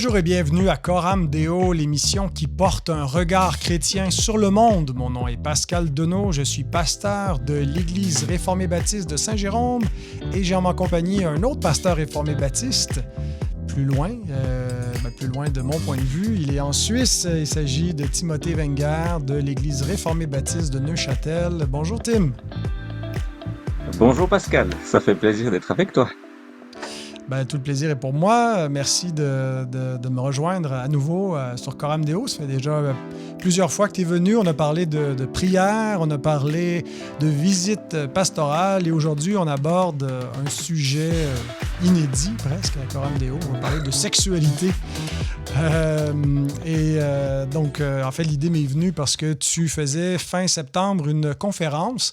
Bonjour et bienvenue à Coram Deo, l'émission qui porte un regard chrétien sur le monde. Mon nom est Pascal Deneau, je suis pasteur de l'Église réformée baptiste de Saint-Jérôme et j'ai en ma compagnie un autre pasteur réformé baptiste, plus loin de mon point de vue. Il est en Suisse, il s'agit de Timothée Wenger de l'Église réformée baptiste de Neuchâtel. Bonjour Tim. Bonjour Pascal, ça fait plaisir d'être avec toi. Tout le plaisir est pour moi. Merci de me rejoindre à nouveau sur Coram Deo. Ça fait déjà plusieurs fois que tu es venu. On a parlé de prière, on a parlé de visite pastorale et aujourd'hui, on aborde un sujet inédit presque à Coram Deo. On va parler de sexualité. En fait, l'idée m'est venue parce que tu faisais fin septembre une conférence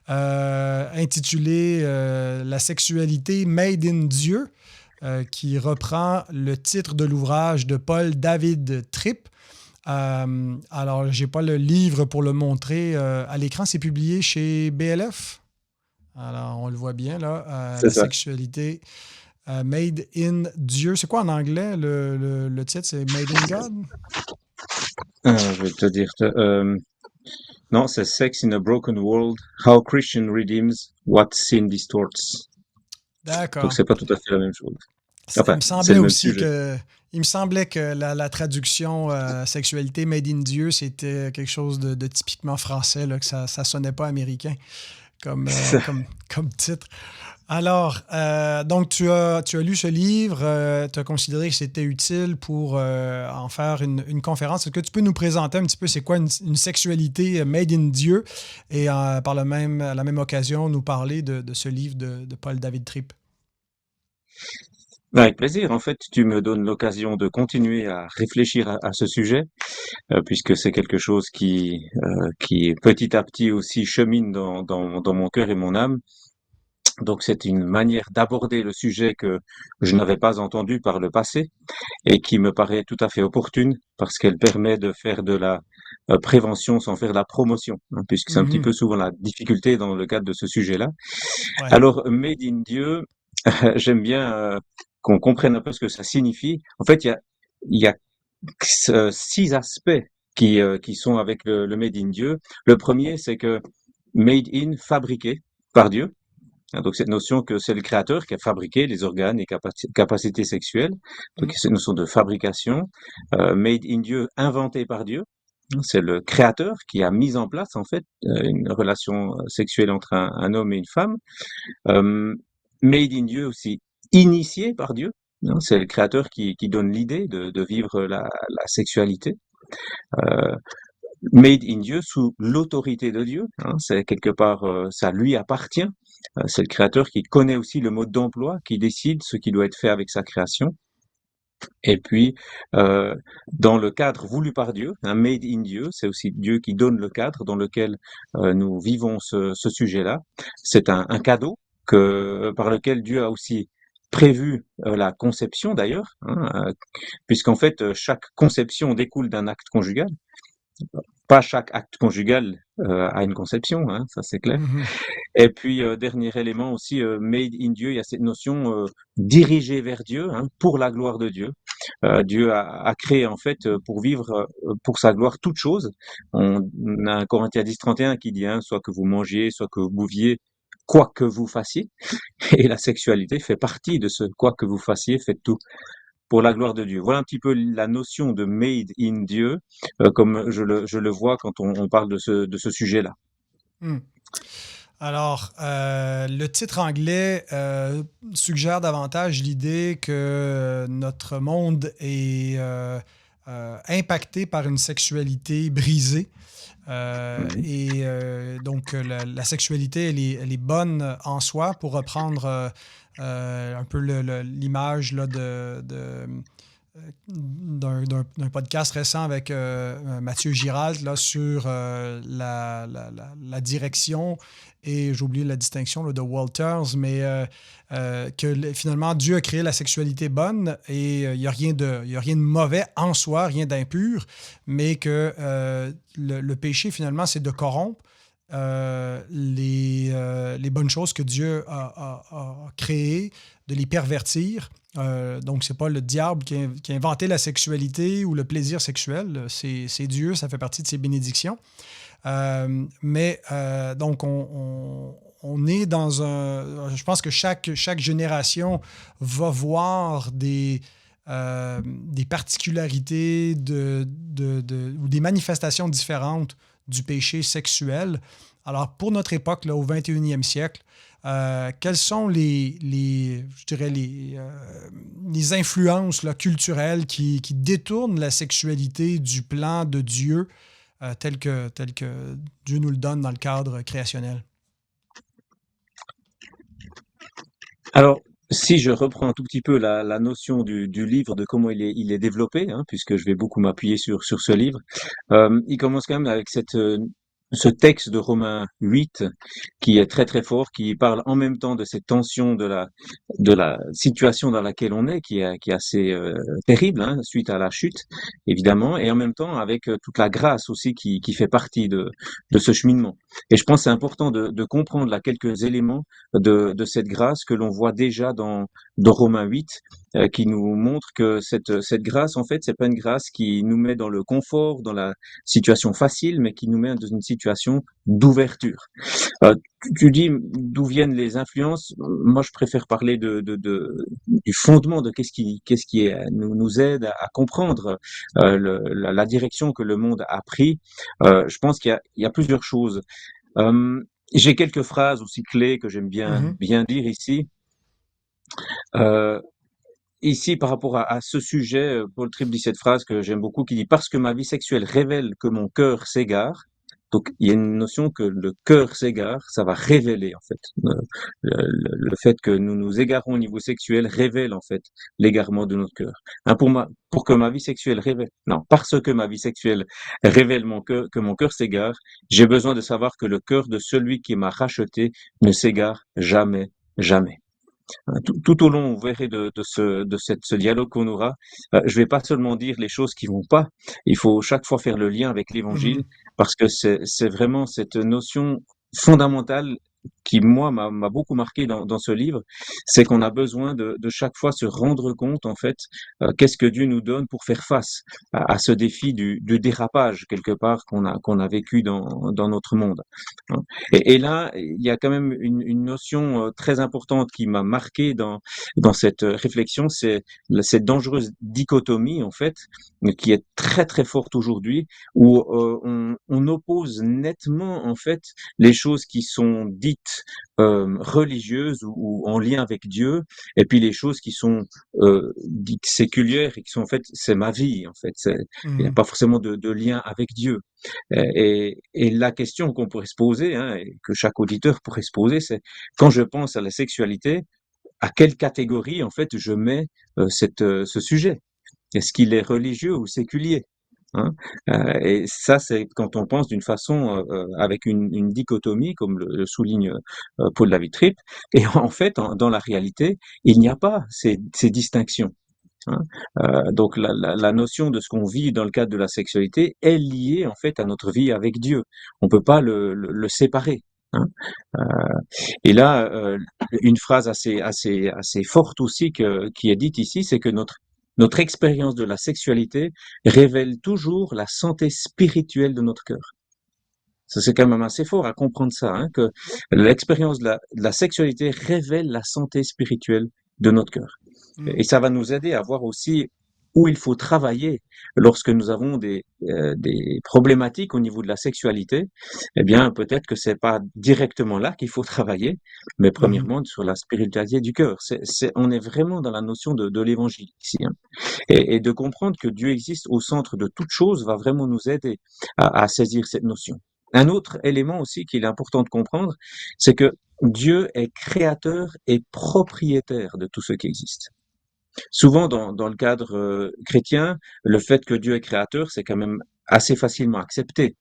intitulée La sexualité made in Dieu, qui reprend le titre de l'ouvrage de Paul David Tripp. Alors, je n'ai pas le livre pour le montrer à l'écran. C'est publié chez BLF. Alors, on le voit bien là. C'est La ça. sexualité made in Dieu. C'est quoi en anglais? Le titre, c'est Made in God? Je vais te dire. Non, c'est Sex in a Broken World, How Christian Redeems What Sin Distorts. Donc D'accord. c'est pas tout à fait la même chose. Il Enfin, me c'est semblait le même aussi sujet. que, il me semblait que la traduction sexualité made in Dieu, c'était quelque chose de typiquement français, là, que ça sonnait pas américain comme titre. Alors, donc tu as lu ce livre, tu as considéré que c'était utile pour en faire une conférence. Est-ce que tu peux nous présenter un petit peu c'est quoi une sexualité made in Dieu et à la même occasion nous parler de ce livre de Paul David Tripp? Avec plaisir. En fait, tu me donnes l'occasion de continuer à réfléchir à ce sujet, puisque c'est quelque chose qui petit à petit aussi chemine dans mon cœur et mon âme. Donc c'est une manière d'aborder le sujet que je n'avais pas entendu par le passé et qui me paraît tout à fait opportune parce qu'elle permet de faire de la prévention sans faire de la promotion, hein, puisque c'est un petit Mhm. peu souvent la difficulté dans le cadre de ce sujet-là. Ouais. Alors, Made in Dieu, j'aime bien qu'on comprenne un peu ce que ça signifie. En fait, il y a 6 aspects qui sont avec le Made in Dieu. Le premier, c'est que Made in, fabriqué par Dieu. Hein, donc cette notion que c'est le créateur qui a fabriqué les organes et capacités sexuelles, donc Mm. cette notion de fabrication, made in Dieu, inventé par Dieu, c'est le créateur qui a mis en place en fait une relation sexuelle entre un homme et une femme, euh, made in Dieu aussi, initié par Dieu, hein, c'est le créateur qui donne l'idée de vivre la sexualité. Euh, Made in Dieu sous l'autorité de Dieu, hein, c'est quelque part, ça lui appartient. C'est le créateur qui connaît aussi le mode d'emploi, qui décide ce qui doit être fait avec sa création. Et puis, euh, dans le cadre voulu par Dieu, un made in Dieu, c'est aussi Dieu qui donne le cadre dans lequel nous vivons ce sujet-là. C'est un cadeau par lequel Dieu a aussi prévu la conception d'ailleurs, hein, puisqu'en fait, chaque conception découle d'un acte conjugal. Pas chaque acte conjugal a une conception, hein, ça c'est clair. Mhm. Et puis, dernier élément aussi, made in Dieu, il y a cette notion dirigée vers Dieu, hein, pour la gloire de Dieu. Dieu a créé en fait pour vivre pour sa gloire toute chose. On a un Corinthiens 10:31 qui dit, hein, soit que vous mangiez, soit que vous bouviez, quoi que vous fassiez. Et la sexualité fait partie de ce quoi que vous fassiez, faites tout pour la gloire de Dieu. Voilà un petit peu la notion de made in Dieu, comme je le vois quand on parle de ce sujet-là. Mm. Alors, le titre anglais suggère davantage l'idée que notre monde est impacté par une sexualité brisée. Mhm. Donc, la sexualité, elle est bonne en soi, pour reprendre un peu l'image là, d'un podcast récent avec Mathieu Giralt là, sur la direction et j'ai oublié la distinction là, de Walters, mais finalement Dieu a créé la sexualité bonne et il n'y a rien de mauvais en soi, rien d'impur, mais que le péché finalement c'est de corrompre les bonnes choses que Dieu a créées, de les pervertir. Donc, c'est pas le diable qui a inventé la sexualité ou le plaisir sexuel. C'est Dieu, ça fait partie de ses bénédictions. Donc, on est dans un... Je pense que chaque génération va voir des particularités ou des manifestations différentes du péché sexuel. Alors, pour notre époque, là, au 21e siècle, quelles sont je dirais les influences là, culturelles qui détournent la sexualité du plan de Dieu tel que Dieu nous le donne dans le cadre créationnel? Alors, si je reprends un tout petit peu la notion du livre, de comment il est développé, hein, puisque je vais beaucoup m'appuyer sur ce livre, il commence quand même avec ce texte de Romains 8 qui est très très fort, qui parle en même temps de cette tension de la situation dans laquelle on est, qui est assez terrible, hein, suite à la chute, évidemment, et en même temps avec toute la grâce aussi qui fait partie de ce cheminement. Et je pense que c'est important de comprendre là quelques éléments de cette grâce que l'on voit déjà dans Romains 8, qui nous montre que cette grâce, en fait, c'est pas une grâce qui nous met dans le confort, dans la situation facile, mais qui nous met dans une situation d'ouverture. Tu dis d'où viennent les influences. Moi, je préfère parler du fondement de nous aide à comprendre la direction que le monde a pris. Je pense il y a plusieurs choses. J'ai quelques phrases aussi clés que j'aime Mhm. bien dire ici. Euh, Ici, par rapport à ce sujet, Paul Tripp dit cette phrase que j'aime beaucoup, qui dit: «Parce que ma vie sexuelle révèle que mon cœur s'égare». Donc, il y a une notion que le cœur s'égare, ça va révéler, en fait. Le fait que nous nous égarons au niveau sexuel révèle, en fait, l'égarement de notre cœur. Hein, pour que ma vie sexuelle révèle, non, parce que ma vie sexuelle révèle que mon cœur s'égare, j'ai besoin de savoir que le cœur de celui qui m'a racheté ne s'égare jamais, jamais. Tout au long, vous verrez ce dialogue qu'on aura, je vais pas seulement dire les choses qui vont pas, il faut chaque fois faire le lien avec l'évangile, Mhm. parce que c'est vraiment cette notion fondamentale qui, moi, m'a beaucoup marqué dans ce livre, c'est qu'on a besoin de chaque fois se rendre compte, en fait, qu'est-ce que Dieu nous donne pour faire face à ce défi du dérapage, quelque part, qu'on a vécu dans notre monde. Hein. Et là, il y a quand même une notion très importante qui m'a marqué dans cette réflexion, c'est cette dangereuse dichotomie, en fait, qui est très très forte aujourd'hui, où on oppose nettement, en fait, les choses qui sont dites religieuses ou en lien avec Dieu, et puis les choses qui sont dites séculières et qui sont, en fait, c'est ma vie, en fait, il n'y a Mhm. pas forcément de lien avec Dieu. Et la question qu'on pourrait se poser, hein, et que chaque auditeur pourrait se poser, c'est: quand je pense à la sexualité, à quelle catégorie en fait je mets ce sujet? Est-ce qu'il est religieux ou séculier? Hein. Et ça, c'est quand on pense d'une façon avec une dichotomie, comme le souligne Paul David-Tripp. Et en fait, dans la réalité, il n'y a pas ces distinctions. Hein. Donc la notion de ce qu'on vit dans le cadre de la sexualité est liée en fait à notre vie avec Dieu. On peut pas le séparer. Hein. Euh, et là, une phrase assez forte aussi qui est dite ici, c'est que notre expérience de la sexualité révèle toujours la santé spirituelle de notre cœur. Ça, c'est quand même assez fort à comprendre ça, hein, que l'expérience de la sexualité révèle la santé spirituelle de notre cœur. Et Mhm. ça va nous aider à voir aussi où il faut travailler lorsque nous avons des problématiques au niveau de la sexualité. Eh bien, peut-être que c'est pas directement là qu'il faut travailler, mais Mhm. premièrement sur la spiritualité du cœur. On est vraiment dans la notion de l'évangile ici, hein. Et de comprendre que Dieu existe au centre de toute chose va vraiment nous aider à saisir cette notion. Un autre élément aussi qu'il est important de comprendre, c'est que Dieu est créateur et propriétaire de tout ce qui existe. Souvent, dans le cadre chrétien, le fait que Dieu est créateur, c'est quand même assez facilement accepté,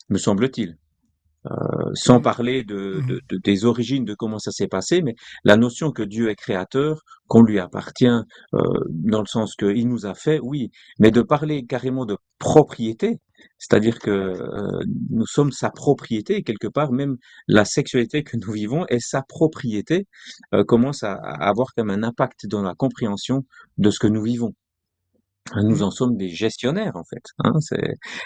me semble-t-il. Sans parler Mhm. des origines de comment ça s'est passé, mais la notion que Dieu est créateur, qu'on lui appartient, dans le sens qu'il nous a fait, oui, mais de parler carrément de propriété, C'est-à-dire que nous sommes sa propriété, et quelque part, même la sexualité que nous vivons est sa propriété, commence à avoir comme un impact dans la compréhension de ce que nous vivons. Nous Mm. en sommes des gestionnaires, en fait, hein,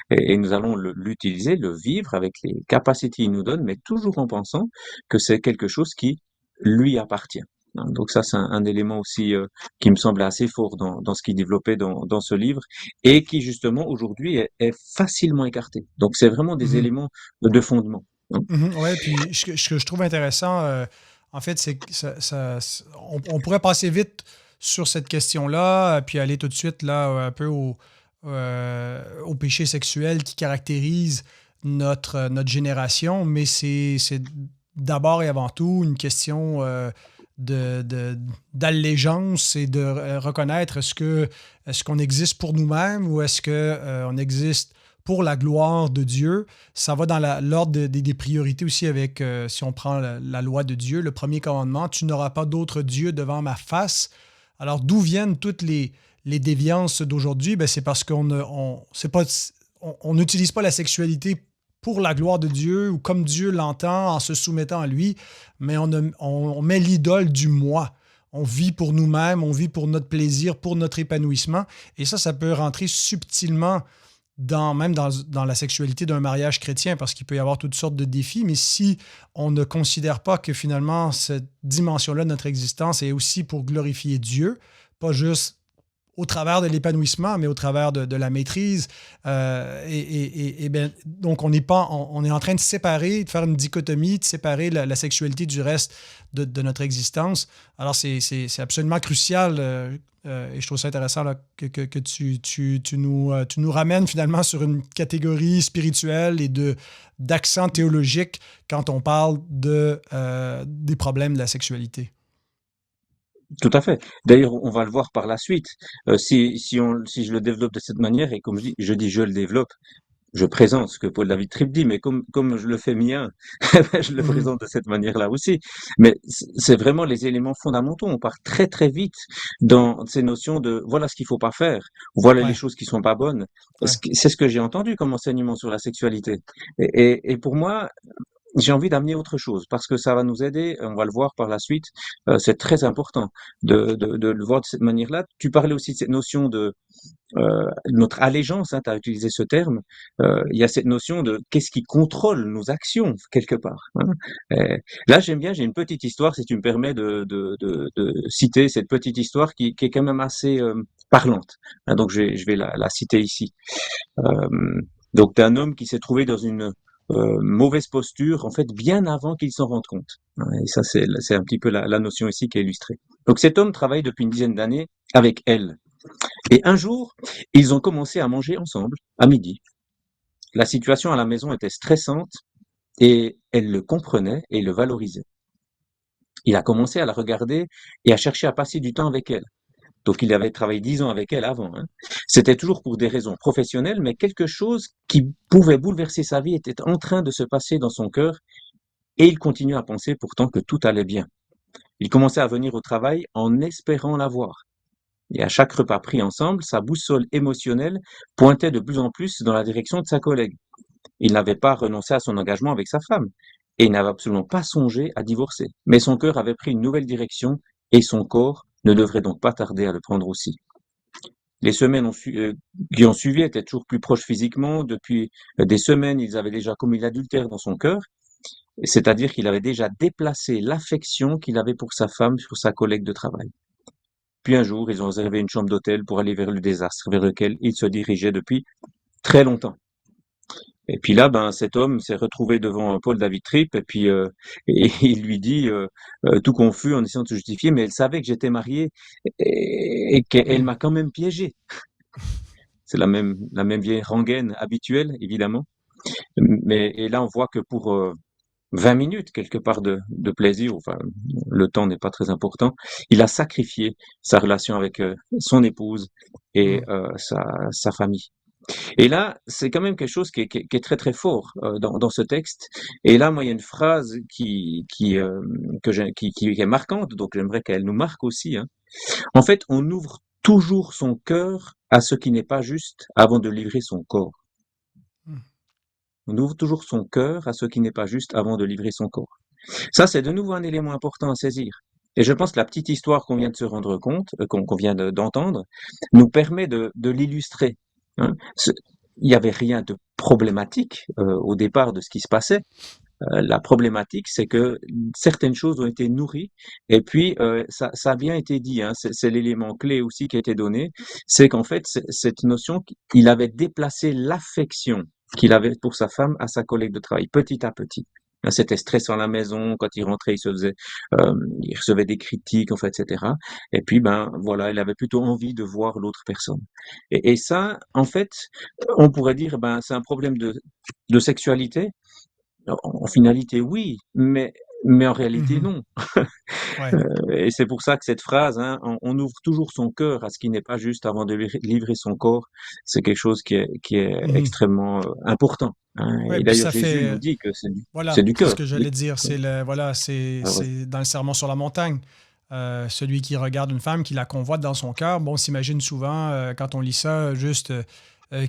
et nous allons l'utiliser, le vivre avec les capacités qu'il nous donne, mais toujours en pensant que c'est quelque chose qui lui appartient. Hein. Donc ça, c'est un élément aussi qui me semble assez fort dans ce qu'il développait dans ce livre et qui, justement, aujourd'hui est facilement écarté. Donc c'est vraiment des Mhm. éléments de fondement. Hein. Mhm. Ouais, puis ce que je trouve intéressant, en fait, c'est que on pourrait passer vite sur cette question-là, puis aller tout de suite là, un peu au péché sexuel qui caractérise notre génération, mais c'est d'abord et avant tout une question d'allégeance et de reconnaître est-ce qu'on existe pour nous-mêmes ou est-ce qu'on existe pour la gloire de Dieu. Ça va dans l'ordre des priorités aussi avec, si on prend la loi de Dieu, le premier commandement, tu n'auras pas d'autre Dieu devant ma face. Alors, d'où viennent toutes les déviances d'aujourd'hui? Ben, c'est parce on n'utilise pas la sexualité pour la gloire de Dieu ou comme Dieu l'entend en se soumettant à lui, mais on met l'idole du moi. On vit pour nous-mêmes, on vit pour notre plaisir, pour notre épanouissement. Et ça peut rentrer subtilement même dans la sexualité d'un mariage chrétien, parce qu'il peut y avoir toutes sortes de défis, mais si on ne considère pas que finalement cette dimension-là de notre existence est aussi pour glorifier Dieu, pas juste au travers de l'épanouissement, mais au travers de la maîtrise. Ben, donc, on est en train de séparer, de faire une dichotomie, de séparer la sexualité du reste de notre existence. Alors, c'est absolument crucial. Et je trouve ça intéressant là, que tu nous ramènes finalement sur une catégorie spirituelle et d'accent théologique quand on parle des problèmes de la sexualité. Tout à fait. D'ailleurs, on va le voir par la suite. Si je le développe de cette manière, et comme je le développe, je présente ce que Paul David Tripp dit, mais comme je le fais mien, je le Mhm. présente de cette manière-là aussi. Mais c'est vraiment les éléments fondamentaux. On part très très vite dans ces notions de voilà ce qu'il faut pas faire, voilà les Ouais, choses qui sont pas bonnes. ouais. C'est ce que j'ai entendu comme enseignement sur la sexualité. Et pour moi, j'ai envie d'amener autre chose parce que ça va nous aider, on va le voir par la suite, c'est très important de le voir de cette manière-là. Tu parlais aussi de cette notion de notre allégeance, hein, tu as utilisé ce terme. Il y a cette notion de qu'est-ce qui contrôle nos actions quelque part. Hein. Là, j'aime bien, j'ai une petite histoire, si tu me permets de citer cette petite histoire qui est quand même assez parlante. Hein, donc je vais la citer ici. Euh, donc d'un homme qui s'est trouvé dans une mauvaise posture, en fait, bien avant qu'il s'en rende compte. Hein. Et ça, c'est un petit peu la notion ici qui est illustrée. Donc cet homme travaille depuis une dizaine d'années avec elle. Et un jour, ils ont commencé à manger ensemble, à midi. La situation à la maison était stressante et elle le comprenait et le valorisait. Il a commencé à la regarder et à chercher à passer du temps avec elle. Donc il avait travaillé 10 ans avec elle avant. Hein. C'était toujours pour des raisons professionnelles, mais quelque chose qui pouvait bouleverser sa vie était en train de se passer dans son cœur et il continuait à penser pourtant que tout allait bien. Il commençait à venir au travail en espérant la voir. Et à chaque repas pris ensemble, sa boussole émotionnelle pointait de plus en plus dans la direction de sa collègue. Il n'avait pas renoncé à son engagement avec sa femme et il n'avait absolument pas songé à divorcer. Mais son cœur avait pris une nouvelle direction et son corps ne devrait donc pas tarder à le prendre aussi. Les semaines qui ont suivi étaient toujours plus proches physiquement. Depuis des semaines, ils avaient déjà commis l'adultère dans son cœur, c'est-à-dire qu'il avait déjà déplacé l'affection qu'il avait pour sa femme sur sa collègue de travail. Puis un jour, ils ont réservé une chambre d'hôtel pour aller vers le désastre vers lequel ils se dirigeaient depuis très longtemps. Et puis là, ben, cet homme s'est retrouvé devant Paul David Tripp et il lui dit, tout confus en essayant de se justifier, mais elle savait que j'étais marié et qu'elle Mhm. m'a quand même piégé. C'est la même vieille rengaine habituelle, évidemment. Mais et là, on voit que pour 20 minutes, quelque part de plaisir, enfin, le temps n'est pas très important, il a sacrifié sa relation avec son épouse et Mhm. sa famille. Et là, c'est quand même quelque chose qui est très très fort dans ce texte. Et là, moi, il y a une phrase qui est marquante, donc j'aimerais qu'elle nous marque aussi. Hein. En fait, on ouvre toujours son cœur à ce qui n'est pas juste avant de livrer son corps. On ouvre toujours son cœur à ce qui n'est pas juste avant de livrer son corps. Ça, c'est de nouveau un élément important à saisir. Et je pense que la petite histoire qu'on vient de se rendre compte, qu'on vient d'entendre, nous permet de l'illustrer. Hein. Il n'y avait rien de problématique au départ de ce qui se passait. La problématique, c'est que certaines choses ont été nourries, et puis ça a bien été dit, hein, c'est l'élément clé aussi qui a été donné, c'est qu'en fait, cette notion qu'il avait déplacé l'affection qu'il avait pour sa femme à sa collègue de travail, petit à petit. C'était stressant à la maison, quand il rentrait, il recevait des critiques, en fait, etc. Et puis, ben voilà, il avait plutôt envie de voir l'autre personne. Et ça, en fait, on pourrait dire, ben c'est un problème de sexualité. En finalité, oui, mais en réalité, Mhm. non. Ouais. Et c'est pour ça que cette phrase, hein, on ouvre toujours son cœur à ce qui n'est pas juste avant de livrer son corps, c'est quelque chose qui est Mhm. extrêmement important. Hein. Ouais, Et puis d'ailleurs, ça Jésus nous fait. dit que c'est Voilà, du c'est ce cœur. que j'allais dire. Voilà, Ah ouais. c'est dans le Sermon sur la montagne. Celui qui regarde une femme, qui la convoite dans son cœur, bon, on s'imagine souvent, quand on lit ça, juste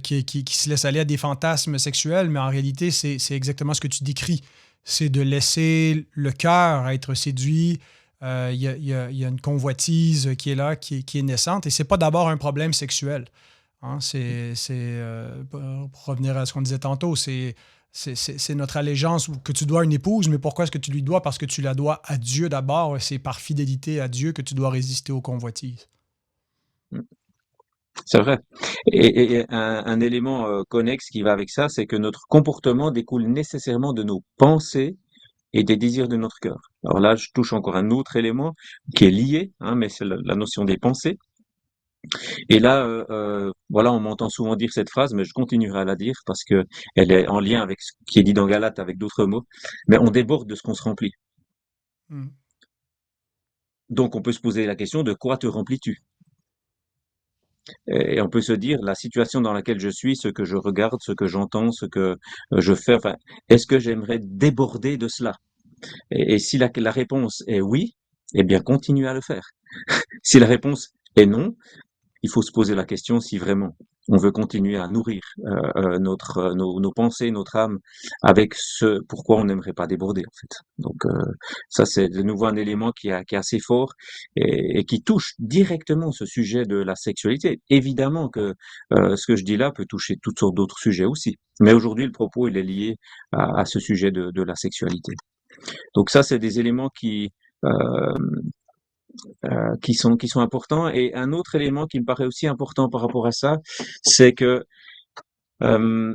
qui se laisse aller à des fantasmes sexuels, mais en réalité, c'est exactement ce que tu décris. C'est de laisser le cœur être séduit. Il y a une convoitise qui est là, qui est naissante, et c'est pas d'abord un problème sexuel. Hein, pour revenir à ce qu'on disait tantôt, c'est notre allégeance que tu dois à une épouse, mais pourquoi est-ce que tu lui dois? Parce que tu la dois à Dieu d'abord. C'est par fidélité à Dieu que tu dois résister aux convoitises. C'est vrai. Et un élément connexe qui va avec ça, c'est que notre comportement découle nécessairement de nos pensées et des désirs de notre cœur. Alors là, je touche encore un autre élément qui est lié, hein, mais c'est la notion des pensées. Et là, voilà, on m'entend souvent dire cette phrase, mais je continuerai à la dire parce que elle est en lien avec ce qui est dit dans Galates avec d'autres mots. Mais on déborde de ce qu'on se remplit. Mm. Donc, on peut se poser la question de quoi te remplis-tu? Et on peut se dire la situation dans laquelle je suis, ce que je regarde, ce que j'entends, ce que je fais. Enfin, est-ce que j'aimerais déborder de cela? Et si la réponse est oui, eh bien, continue à le faire. Si la réponse est non, il faut se poser la question si vraiment on veut continuer à nourrir nos pensées, notre âme avec ce pourquoi on n'aimerait pas déborder en fait. Donc ça c'est de nouveau un élément qui est assez fort et qui touche directement ce sujet de la sexualité. Évidemment que ce que je dis là peut toucher toutes sortes d'autres sujets aussi, mais aujourd'hui le propos il est lié à ce sujet de la sexualité. Donc ça c'est des éléments euh, qui sont importants. Et un autre élément qui me paraît aussi important par rapport à ça, c'est que euh,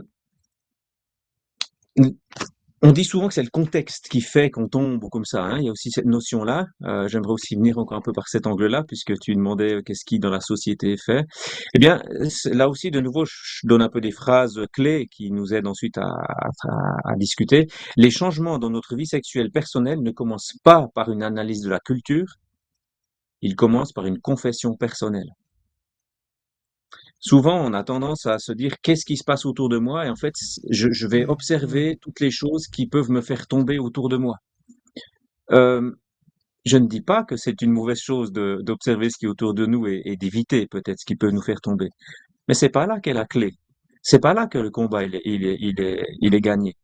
on dit souvent que c'est le contexte qui fait qu'on tombe comme ça. Hein. Il y a aussi cette notion-là. J'aimerais aussi venir encore un peu par cet angle-là, puisque tu demandais qu'est-ce qui dans la société est fait. Eh bien, là aussi, de nouveau, je donne un peu des phrases clés qui nous aident ensuite à discuter. Les changements dans notre vie sexuelle personnelle ne commencent pas par une analyse de la culture, ils commencent par une confession personnelle. Souvent, on a tendance à se dire qu'est-ce qui se passe autour de moi et en fait, je vais Mm. Mm. observer toutes les choses qui peuvent me faire tomber autour de moi. Euh, je ne dis pas que c'est une mauvaise chose d'observer ce qui est autour de nous et d'éviter peut-être ce qui peut nous faire tomber, mais c'est pas là qu'est la clé. C'est pas là que le combat il est gagné.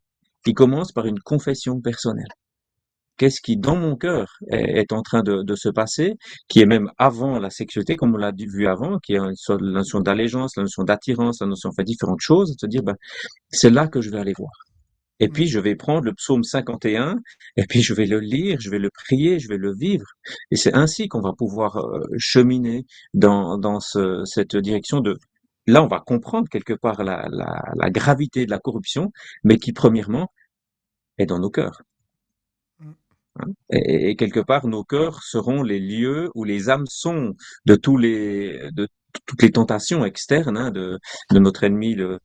Il commence par une confession personnelle. Qu'est-ce qui, dans mon cœur, est en train de se passer, qui est même avant la sexualité, comme on l'a vu avant, qui est la notion d'allégeance, la notion d'attirance, la notion, enfin, différentes choses, de se dire, ben, c'est là que je vais aller voir. Et Mm. puis, je vais prendre le psaume 51, et puis je vais le lire, je vais le prier, je vais le vivre. Et c'est ainsi qu'on va pouvoir cheminer dans cette direction de... Là, on va comprendre quelque part la gravité de la corruption, mais qui, premièrement, est dans nos cœurs. Mm. Et quelque part, nos cœurs seront les lieux où les hameçons de toutes les tentations externes hein, de notre ennemi. Il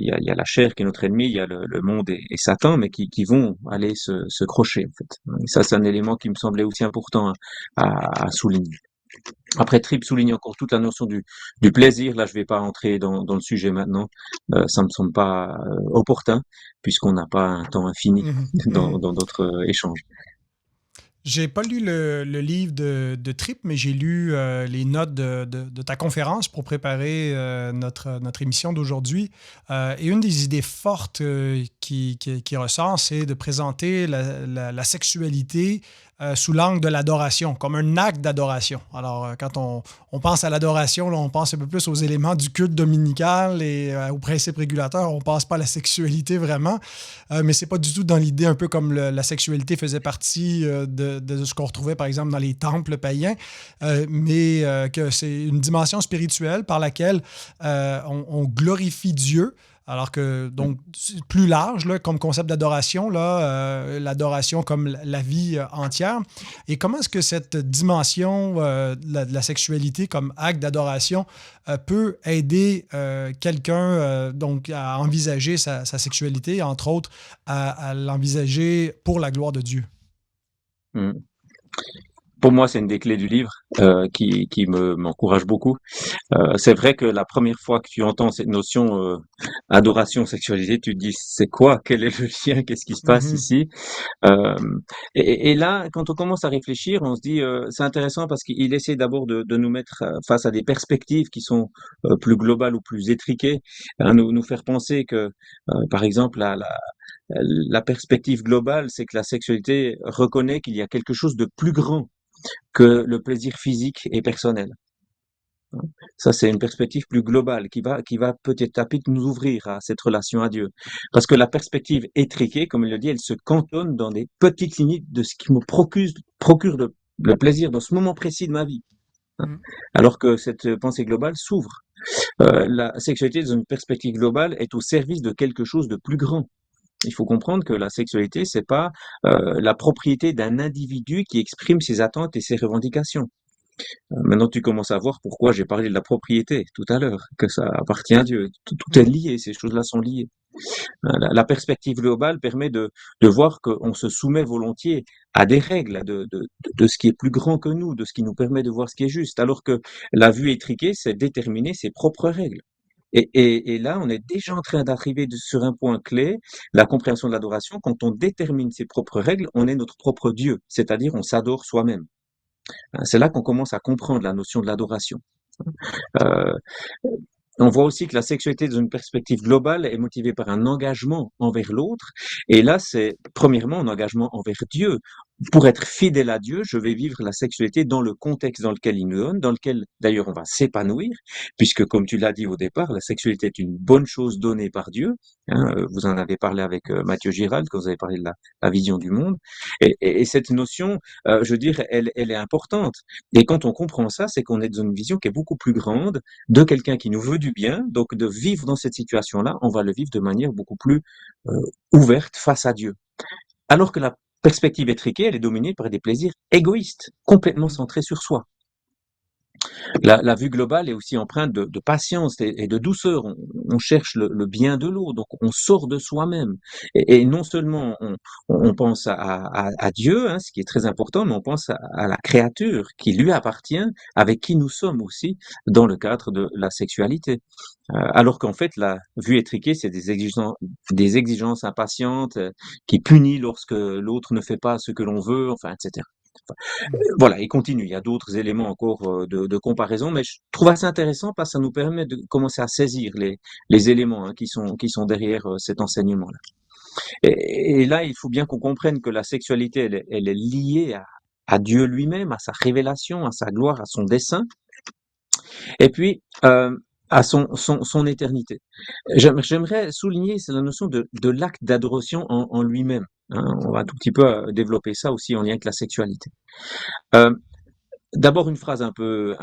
y a la chair qui est notre ennemi, il y a le monde et Satan, mais qui vont aller se crocher en fait. Et ça, c'est un élément qui me semblait aussi important à souligner. Mm. Après, Tripp souligne encore toute la notion du plaisir. Là, je vais pas entrer dans le sujet maintenant. Ça me semble pas opportun puisqu'on n'a pas un temps infini Mhm. dans Mhm. notre échange. J'ai pas lu le livre de Tripp, mais j'ai lu les notes de ta conférence pour préparer notre émission d'aujourd'hui. Et une des idées fortes qui ressort, c'est de présenter la sexualité sous l'angle de l'adoration, comme un acte d'adoration. Alors, quand on pense à l'adoration, là, on pense un peu plus aux éléments du culte dominical et aux principes régulateurs. On ne pense pas à la sexualité vraiment. Mais c'est pas du tout dans l'idée un peu comme la sexualité faisait partie de ce qu'on retrouvait par exemple dans les temples païens, mais que c'est une dimension spirituelle par laquelle on glorifie Dieu. Alors que, donc, c'est plus large là, comme concept d'adoration, là, l'adoration comme la vie entière. Et comment est-ce que cette dimension de la sexualité comme acte d'adoration peut aider quelqu'un donc à envisager sa sexualité, entre autres, à l'envisager pour la gloire de Dieu? Mm. Pour moi, c'est une des clés du livre qui m'encourage beaucoup. C'est vrai que la première fois que tu entends cette notion adoration, sexualité, tu te dis c'est quoi? Quel est le lien? Qu'est-ce qui se passe Mhm. ici? Euh, et là, quand on commence à réfléchir, on se dit c'est intéressant parce qu'il essaie d'abord de nous mettre face à des perspectives qui sont plus globales ou plus étriquées, hein, nous faire penser que, par exemple, la perspective globale, c'est que la sexualité reconnaît qu'il y a quelque chose de plus grand que le plaisir physique et personnel. Hein. Ça, c'est une perspective plus globale qui va petit à petit nous ouvrir à cette relation à Dieu. Parce que la perspective étriquée, comme il le dit, elle se cantonne dans des petites limites de ce qui me procure le plaisir dans ce moment précis de ma vie. Hein. Mhm. Alors que cette pensée globale s'ouvre. La sexualité, dans une perspective globale, est au service de quelque chose de plus grand. Il faut comprendre que la sexualité, c'est pas la propriété d'un individu qui exprime ses attentes et ses revendications. Maintenant, tu commences à voir pourquoi j'ai parlé de la propriété tout à l'heure, que ça appartient à Dieu. Tout est Mhm. lié, ces choses-là sont liées. La perspective globale permet de voir qu'on se soumet volontiers à des règles de ce qui est plus grand que nous, de ce qui nous permet de voir ce qui est juste, alors que la vue étriquée, c'est déterminer ses propres règles. Et là, on est déjà en train d'arriver sur un point clé, la compréhension de l'adoration. Quand on détermine ses propres règles, on est notre propre Dieu, c'est-à-dire on s'adore soi-même. C'est là qu'on commence à comprendre la notion de l'adoration. Euh, on voit aussi que la sexualité, dans une perspective globale, est motivée par un engagement envers l'autre. Et là, c'est premièrement un engagement envers Dieu. Pour être fidèle à Dieu, je vais vivre la sexualité dans le contexte dans lequel il nous donne, dans lequel d'ailleurs on va s'épanouir, puisque comme tu l'as dit au départ, la sexualité est une bonne chose donnée par Dieu. Hein, vous en avez parlé avec Mathieu Girald quand vous avez parlé de la vision du monde. Et cette notion, je veux dire, elle est importante. Et quand on comprend ça, c'est qu'on est dans une vision qui est beaucoup plus grande de quelqu'un qui nous veut du bien. Donc de vivre dans cette situation-là, on va le vivre de manière beaucoup plus euh, ouverte face à Dieu. Alors que la perspective étriquée, elle est dominée par des plaisirs égoïstes, complètement Mhm. centrés sur soi. La vue globale est aussi empreinte de patience et de douceur. On cherche le bien de l'autre, donc on sort de soi-même. Et non seulement on pense à Dieu, hein, ce qui est très important, mais on pense à la créature qui lui appartient, avec qui nous sommes aussi dans le cadre de la sexualité. Alors qu'en fait, la vue étriquée, c'est des exigences impatientes qui punissent lorsque l'autre ne fait pas ce que l'on veut, enfin, etc. Mhm. Voilà, il continue. Il y a d'autres éléments encore de comparaison, mais je trouve assez intéressant parce que ça nous permet de commencer à saisir les éléments hein, qui sont derrière cet enseignement-là. Et là, il faut bien qu'on comprenne que la sexualité, elle est liée à Dieu lui-même, à sa révélation, à sa gloire, à son dessein, et puis à son éternité. J'aimerais souligner c'est la notion de l'acte d'adoration en lui-même. Hein. On va un tout petit peu développer ça aussi en lien avec la sexualité. Euh, D'abord, une phrase un peu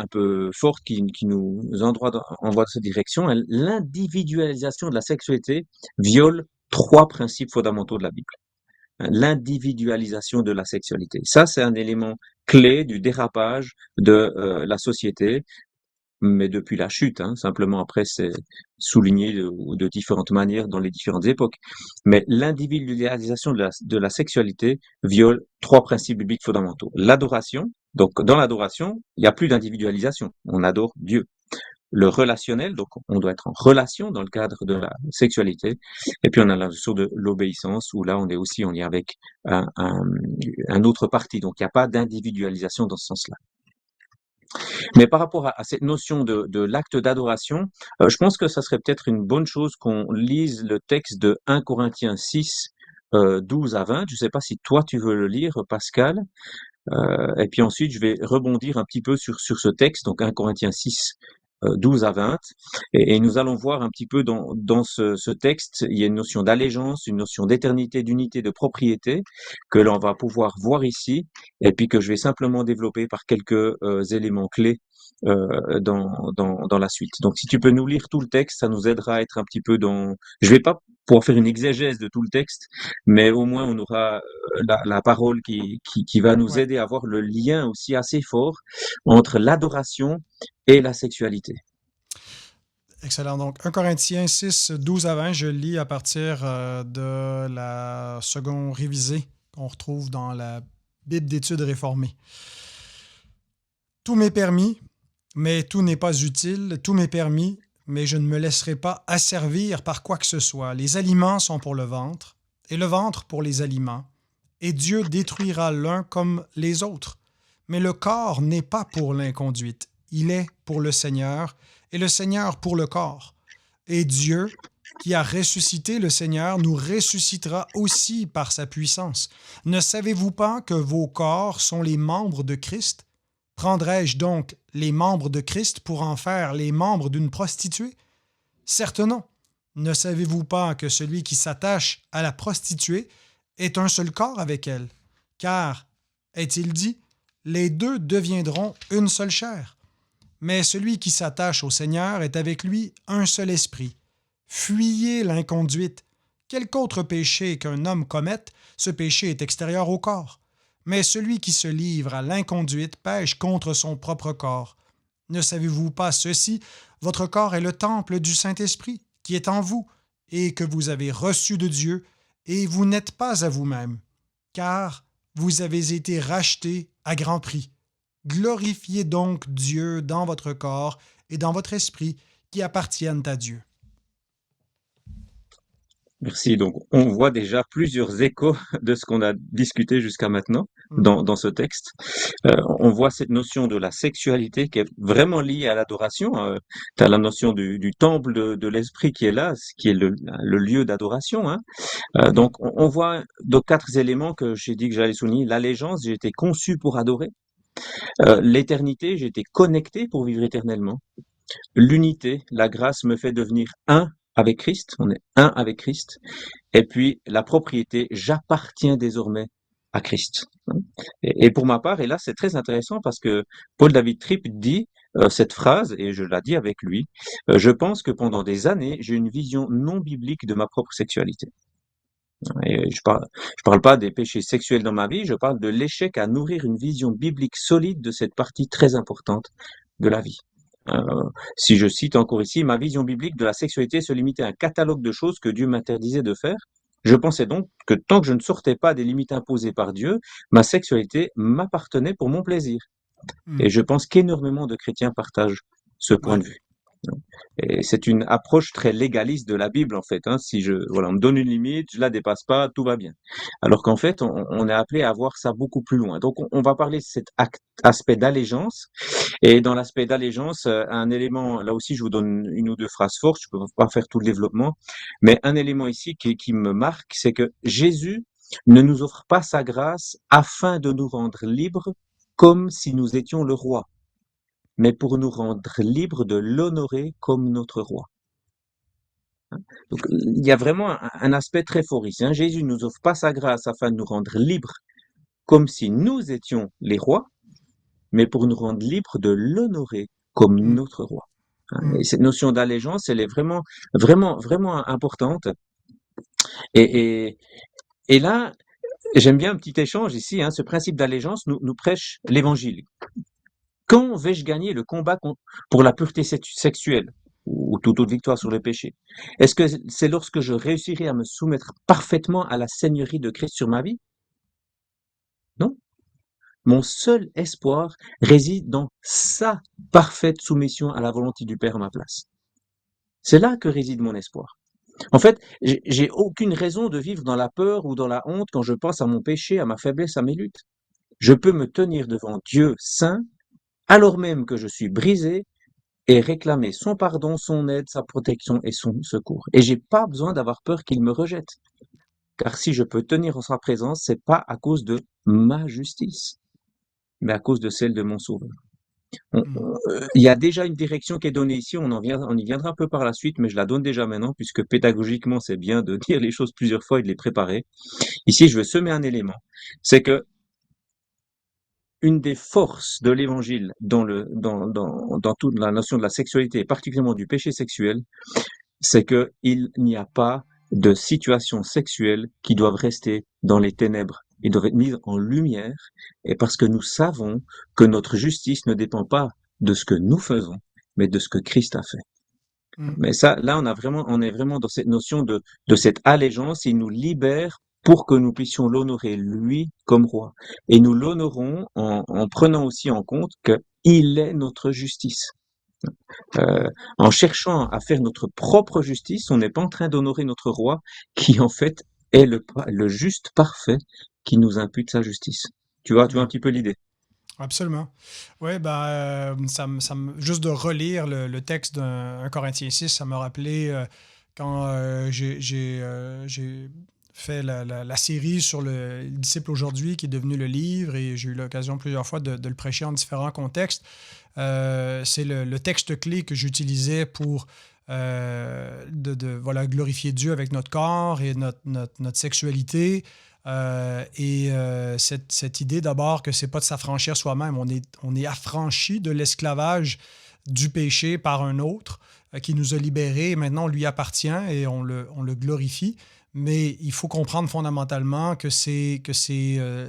forte qui nous envoie dans cette direction. L'individualisation de la sexualité viole trois principes fondamentaux de la Bible. L'individualisation de la sexualité. Ça, c'est un élément clé du dérapage de la société, mais depuis la chute. Hein, simplement, après, c'est souligné de différentes manières dans les différentes époques. Mais l'individualisation de la sexualité viole trois principes bibliques fondamentaux. L'adoration. Donc, dans l'adoration, il n'y a plus d'individualisation. On adore Dieu. le relationnel, donc on doit être en relation dans le cadre de la sexualité. Et puis on a la notion de l'obéissance, où là on est aussi en lien avec un, un, un autre parti, donc il n'y a pas d'individualisation dans ce sens-là. Mais par rapport à cette notion de l'acte d'adoration, je pense que ça serait peut-être une bonne chose qu'on lise le texte de 1 Corinthiens 6, 12 à 20. Je ne sais pas si toi tu veux le lire, Pascal. Et puis ensuite, je vais rebondir un petit peu sur ce texte, donc 1 Corinthiens 6, 12 à 20. Et nous allons voir un petit peu dans ce texte, il y a une notion d'allégeance, une notion d'éternité, d'unité, de propriété, que l'on va pouvoir voir ici, et puis que je vais simplement développer par quelques éléments clés dans la suite. Donc si tu peux nous lire tout le texte, ça nous aidera à être un petit peu dans... Je vais pas pouvoir faire une exégèse de tout le texte, mais au moins on aura la parole qui va nous Ouais, aider à voir le lien aussi assez fort entre l'adoration et la sexualité. excellent. Donc, 1 Corinthiens 6, 12 à 20, je lis à partir de la seconde révisée qu'on retrouve dans la Bible d'études réformée. Tout m'est permis, mais tout n'est pas utile. Tout m'est permis, mais je ne me laisserai pas asservir par quoi que ce soit. Les aliments sont pour le ventre, et le ventre pour les aliments. Et Dieu détruira l'un comme les autres. Mais le corps n'est pas pour l'inconduite. Il est pour le Seigneur, et le Seigneur pour le corps. Et Dieu, qui a ressuscité le Seigneur, nous ressuscitera aussi par sa puissance. Ne savez-vous pas que vos corps sont les membres de Christ? Prendrais-je donc les membres de Christ pour en faire les membres d'une prostituée? Certes non. Ne savez-vous pas que celui qui s'attache à la prostituée est un seul corps avec elle? Car, est-il dit, les deux deviendront une seule chair. Mais celui qui s'attache au Seigneur est avec lui un seul esprit. Fuyez l'inconduite. Quelque autre péché qu'un homme commette, ce péché est extérieur au corps. Mais celui qui se livre à l'inconduite pêche contre son propre corps. Ne savez-vous pas ceci? Votre corps est le temple du Saint-Esprit, qui est en vous, et que vous avez reçu de Dieu, et vous n'êtes pas à vous-même, car vous avez été rachetés à grand prix. Glorifiez donc Dieu dans votre corps et dans votre esprit qui appartiennent à Dieu. Merci. Donc, on voit déjà plusieurs échos de ce qu'on a discuté jusqu'à maintenant Mhm. dans ce texte. On voit cette notion de la sexualité qui est vraiment liée à l'adoration. Tu as la notion du temple de l'esprit qui est là, qui est le lieu d'adoration. Hein. Mhm. Donc, on voit donc quatre éléments que j'ai dit que j'allais souligner. L'allégeance, j'ai été conçu pour adorer. L'éternité, j'ai été connecté pour vivre éternellement. L'unité, la grâce me fait devenir un avec Christ. On est un avec Christ. Et puis la propriété, j'appartiens désormais à Christ. Et pour ma part, et là c'est très intéressant parce que Paul David Tripp dit cette phrase, et je la dis avec lui, je pense que pendant des années, j'ai une vision non biblique de ma propre sexualité. Et je parle pas des péchés sexuels dans ma vie, je parle de l'échec à nourrir une vision biblique solide de cette partie très importante de la vie. Si je cite encore ici, ma vision biblique de la sexualité se limitait à un catalogue de choses que Dieu m'interdisait de faire. Je pensais donc que tant que je ne sortais pas des limites imposées par Dieu, ma sexualité m'appartenait pour mon plaisir. Et Mhm. je pense qu'énormément de chrétiens partagent ce point Ouais. de vue. Et c'est une approche très légaliste de la Bible, en fait. Hein. Si voilà, on me donne une limite, je la dépasse pas, tout va bien. Alors qu'en fait, on est appelé à voir ça beaucoup plus loin. Donc, on va parler de cet aspect d'allégeance. Et dans l'aspect d'allégeance, un élément, là aussi, je vous donne une ou deux phrases fortes, je peux pas faire tout le développement, mais un élément ici qui me marque, c'est que Jésus ne nous offre pas sa grâce afin de nous rendre libres comme si nous étions le roi, mais pour nous rendre libres de l'honorer comme notre roi. Donc, il y a vraiment un aspect très fort ici. Hein. Jésus ne nous offre pas sa grâce afin de nous rendre libres comme si nous étions les rois, mais pour nous rendre libres de l'honorer comme Mhm. notre roi. Hein. Et Mhm. cette notion d'allégeance, elle est vraiment, vraiment, vraiment importante. Et, et, et là, j'aime bien un petit échange ici. Hein, ce principe d'allégeance nous prêche l'évangile. Quand vais-je gagner le combat pour la pureté sexuelle ou toute autre victoire sur le péché? Est-ce que c'est lorsque je réussirai à me soumettre parfaitement à la seigneurie de Christ sur ma vie? Non. Mon seul espoir réside dans sa parfaite soumission à la volonté du Père à ma place. C'est là que réside mon espoir. En fait, j'ai aucune raison de vivre dans la peur ou dans la honte quand je pense à mon péché, à ma faiblesse, à mes luttes. Je peux me tenir devant Dieu saint, alors même que je suis brisé, et réclamer son pardon, son aide, sa protection et son secours. Et j'ai pas besoin d'avoir peur qu'il me rejette. Car si je peux tenir en sa présence, c'est pas à cause de ma justice, mais à cause de celle de mon Sauveur. Mhm. Il y a déjà une direction qui est donnée ici, on y viendra un peu par la suite, mais je la donne déjà maintenant, puisque pédagogiquement, c'est bien de dire les choses plusieurs fois et de les préparer. Ici, je veux semer un élément. C'est que une des forces de l'évangile dans toute la notion de la sexualité, et particulièrement du péché sexuel, c'est qu'il n'y a pas de situations sexuelles qui doivent rester dans les ténèbres. Ils doivent être mis en lumière, et parce que nous savons que notre justice ne dépend pas de ce que nous faisons, mais de ce que Christ a fait. Mhm. Mais ça, là, on est vraiment dans cette notion de cette allégeance. Il nous libère pour que nous puissions l'honorer lui comme roi. Et nous l'honorons en prenant aussi en compte qu'il est notre justice. Euh, Mhm. en cherchant à faire notre propre justice, on n'est pas en train d'honorer notre roi qui en fait est le juste parfait qui nous impute sa justice. Tu vois Ouais. un petit peu l'idée. Absolument. Oui, ben, juste de relire le texte d'un Corinthiens 6, ça m'a rappelé quand j'ai fait la série sur le disciple aujourd'hui, qui est devenu le livre, et j'ai eu l'occasion plusieurs fois de le prêcher en différents contextes. C'est le texte clé que j'utilisais pour voilà, glorifier Dieu avec notre corps et notre sexualité. Cette idée d'abord que c'est pas de s'affranchir soi-même, on est affranchi de l'esclavage du péché par un autre qui nous a libérés, et maintenant on lui appartient et on le glorifie. Mais il faut comprendre fondamentalement que c'est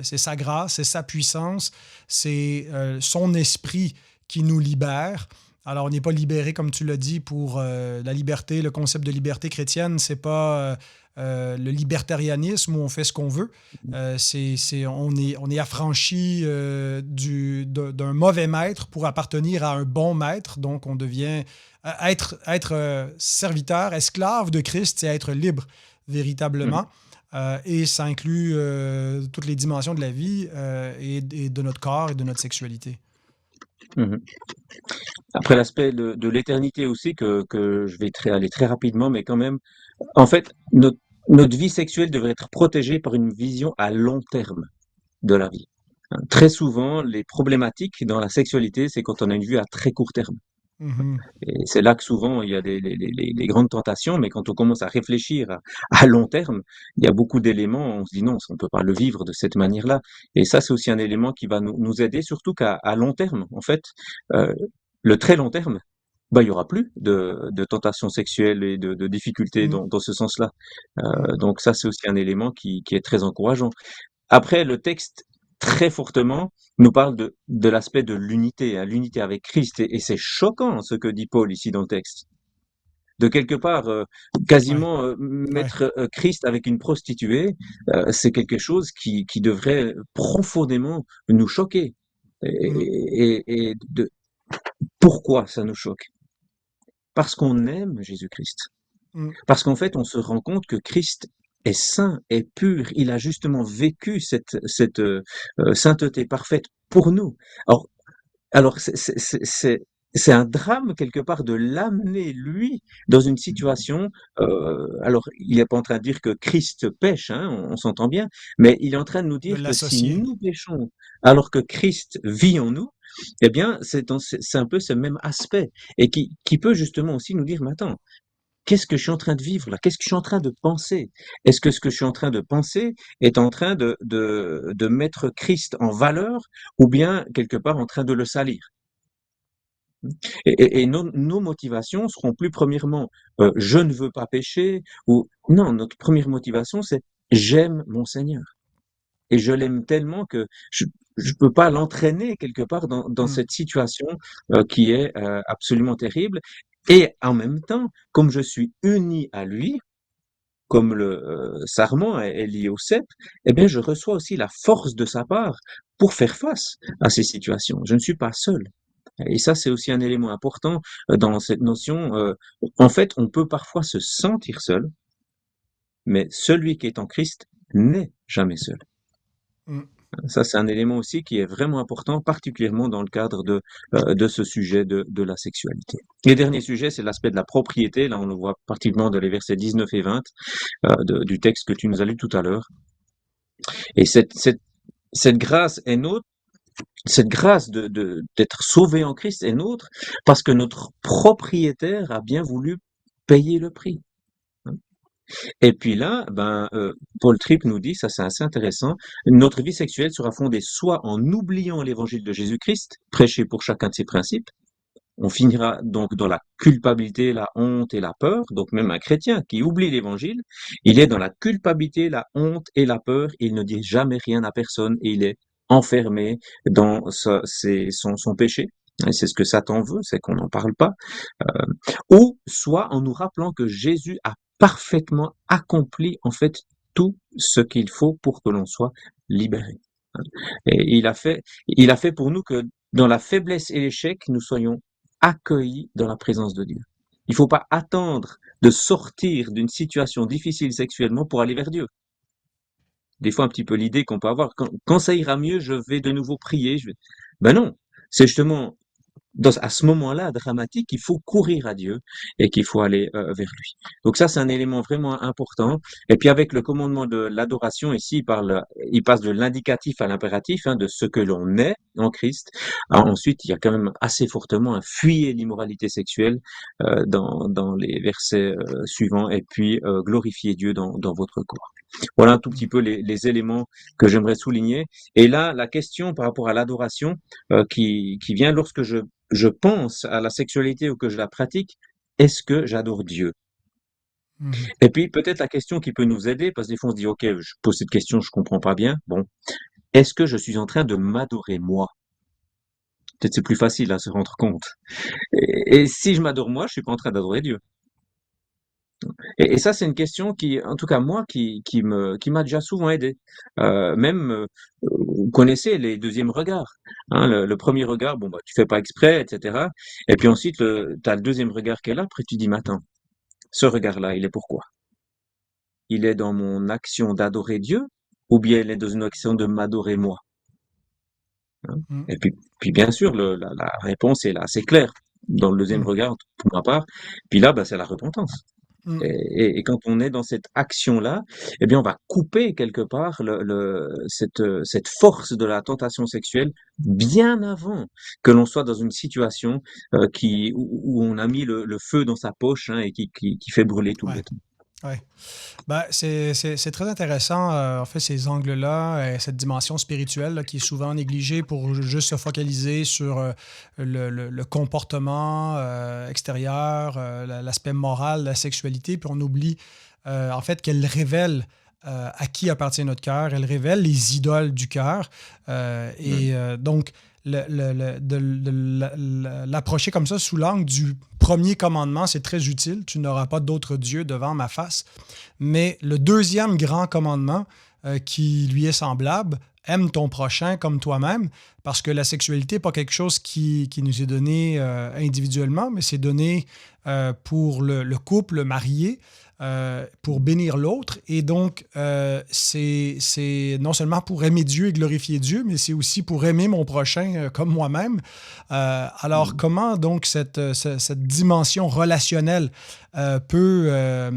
sa grâce, c'est sa puissance, c'est son esprit qui nous libère. Alors, on n'est pas libéré, comme tu l'as dit, pour la liberté. Le concept de liberté chrétienne, c'est pas le libertarianisme où on fait ce qu'on veut. On est affranchi d'un mauvais maître pour appartenir à un bon maître. Donc, on devient être serviteur, esclave de Christ, c'est être libre véritablement. Et ça inclut toutes les dimensions de la vie et de notre corps et de notre sexualité. Mhm. Après l'aspect de l'éternité aussi, que je vais aller très rapidement, mais quand même, en fait, notre vie sexuelle devrait être protégée par une vision à long terme de la vie. Hein, très souvent, les problématiques dans la sexualité, c'est quand on a une vue à très court terme. Mhm. Et c'est là que souvent il y a les grandes tentations, mais quand on commence à réfléchir à long terme, il y a beaucoup d'éléments, on se dit non, on ne peut pas le vivre de cette manière-là. Et ça, c'est aussi un élément qui va nous aider, surtout qu'à long terme, en fait, euh, le très long terme, bah, il y aura plus de tentations sexuelles et de difficultés Mhm. dans ce sens-là. Mhm. Donc ça, c'est aussi un élément qui est très encourageant. Après, le texte, très fortement, nous parle de l'aspect de l'unité, hein, l'unité avec Christ. Et c'est choquant ce que dit Paul ici dans le texte. De quelque part, Ouais, quasiment ouais. mettre Christ avec une prostituée, c'est quelque chose qui devrait profondément nous choquer. Mhm. Pourquoi ça nous choque? Parce qu'on aime Jésus-Christ. Mhm. Parce qu'en fait, on se rend compte que Christ est saint, est pur. Il a justement vécu cette sainteté parfaite pour nous. Alors, alors c'est un drame quelque part de l'amener lui dans une situation. Alors, il n'est pas en train de dire que Christ pêche, hein, on s'entend bien, mais il est en train de nous De dire que si l'associer. nous péchons alors que Christ vit en nous, eh bien, c'est un peu ce même aspect et qui peut justement aussi nous dire, mais attends, qu'est-ce que je suis en train de vivre là? Qu'est-ce que je suis en train de penser? Est-ce que ce que je suis en train de penser est en train de mettre Christ en valeur ou bien quelque part en train de le salir? Et nos motivations seront plus premièrement je ne veux pas pécher ou non, notre première motivation c'est j'aime mon Seigneur et je l'aime tellement que je peux pas l'entraîner quelque part dans Mhm. cette situation qui est absolument terrible et en même temps comme je suis uni à lui. comme le sarment est lié au cep, eh bien, je reçois aussi la force de sa part pour faire face à ces situations. Je ne suis pas seul. Et ça, c'est aussi un élément important dans cette notion. En fait, on peut parfois se sentir seul, mais celui qui est en Christ n'est jamais seul. Mm. Ça, c'est un élément aussi qui est vraiment important, particulièrement dans le cadre de ce sujet de la sexualité. Le dernier sujet, c'est l'aspect de la propriété. Là, on le voit particulièrement dans les versets 19 et 20 du texte que tu nous as lu tout à l'heure. Et cette grâce est nôtre, cette grâce d'être sauvé en Christ est nôtre parce que notre propriétaire a bien voulu payer le prix. Et puis là, Paul Tripp nous dit, ça c'est assez intéressant, notre vie sexuelle sera fondée soit en oubliant l'évangile de Jésus-Christ, prêché pour chacun de ses principes, on finira donc dans la culpabilité, la honte et la peur. Donc même un chrétien qui oublie l'évangile, il est dans la culpabilité, la honte et la peur. Il ne dit jamais rien à personne et il est enfermé dans son péché. Et c'est ce que Satan veut, c'est qu'on n'en parle pas. Euh, ou soit en nous rappelant que Jésus a parfaitement accompli en fait tout ce qu'il faut pour que l'on soit libéré. Et il a fait pour nous que dans la faiblesse et l'échec, nous soyons accueillis dans la présence de Dieu. Il ne faut pas attendre de sortir d'une situation difficile sexuellement pour aller vers Dieu. Des fois, un petit peu l'idée qu'on peut avoir, quand ça ira mieux, je vais de nouveau prier. Ben non, c'est justement à ce moment-là dramatique, il faut courir à Dieu et qu'il faut aller vers lui. Donc ça, c'est un élément vraiment important. Et puis avec le commandement de l'adoration, ici, il passe de l'indicatif à l'impératif, de ce que l'on est en Christ. Alors, ensuite, il y a quand même assez fortement un fuyez l'immoralité sexuelle dans les versets suivants, et puis glorifiez Dieu dans votre corps. Voilà un tout petit peu les éléments que j'aimerais souligner. Et là, la question par rapport à l'adoration qui vient lorsque je pense à la sexualité ou que je la pratique, est-ce que j'adore Dieu? Mhm. Et puis peut-être la question qui peut nous aider, parce que des fois on se dit, ok, je pose cette question, je comprends pas bien. Bon, est-ce que je suis en train de m'adorer moi? Peut-être c'est plus facile à se rendre compte. Et si je m'adore moi, je suis pas en train d'adorer Dieu. Et ça, c'est une question qui, en tout cas moi, qui m'a déjà souvent aidé. Même, vous connaissez les deuxièmes regards. Le premier regard, bon, bah, tu fais pas exprès, etc. Et puis ensuite, tu as le deuxième regard qui est là. Après, tu dis, mais attends, ce regard-là, il est pourquoi? Il est dans mon action d'adorer Dieu, ou bien il est dans une action de m'adorer moi? Hein. Mhm. Et puis bien sûr, la réponse est là, c'est clair. Dans le deuxième Mhm. regard, pour ma part. Puis là, bah, c'est la repentance. Mhm. Et quand on est dans cette action-là, eh bien, on va couper quelque part cette force de la tentation sexuelle bien avant que l'on soit dans une situation où on a mis le feu dans sa poche et qui fait brûler tout le Ouais. béton. Ouais. Ben, c'est très intéressant, en fait, ces angles-là, cette dimension spirituelle là, qui est souvent négligée pour juste se focaliser sur le comportement extérieur, l'aspect moral de la sexualité, puis on oublie en fait qu'elle révèle à qui appartient notre cœur, elle révèle les idoles du cœur. Mm. Donc, l'approcher comme ça sous l'angle du premier commandement, c'est très utile. Tu n'auras pas d'autre Dieu devant ma face. Mais le deuxième grand commandement qui lui est semblable, aime ton prochain comme toi-même, parce que la sexualité n'est pas quelque chose qui nous est donné individuellement, mais c'est donné pour le couple marié, pour bénir l'autre. Et donc, c'est non seulement pour aimer Dieu et glorifier Dieu, mais c'est aussi pour aimer mon prochain comme moi-même. Alors, Mm. comment donc cette dimension relationnelle peut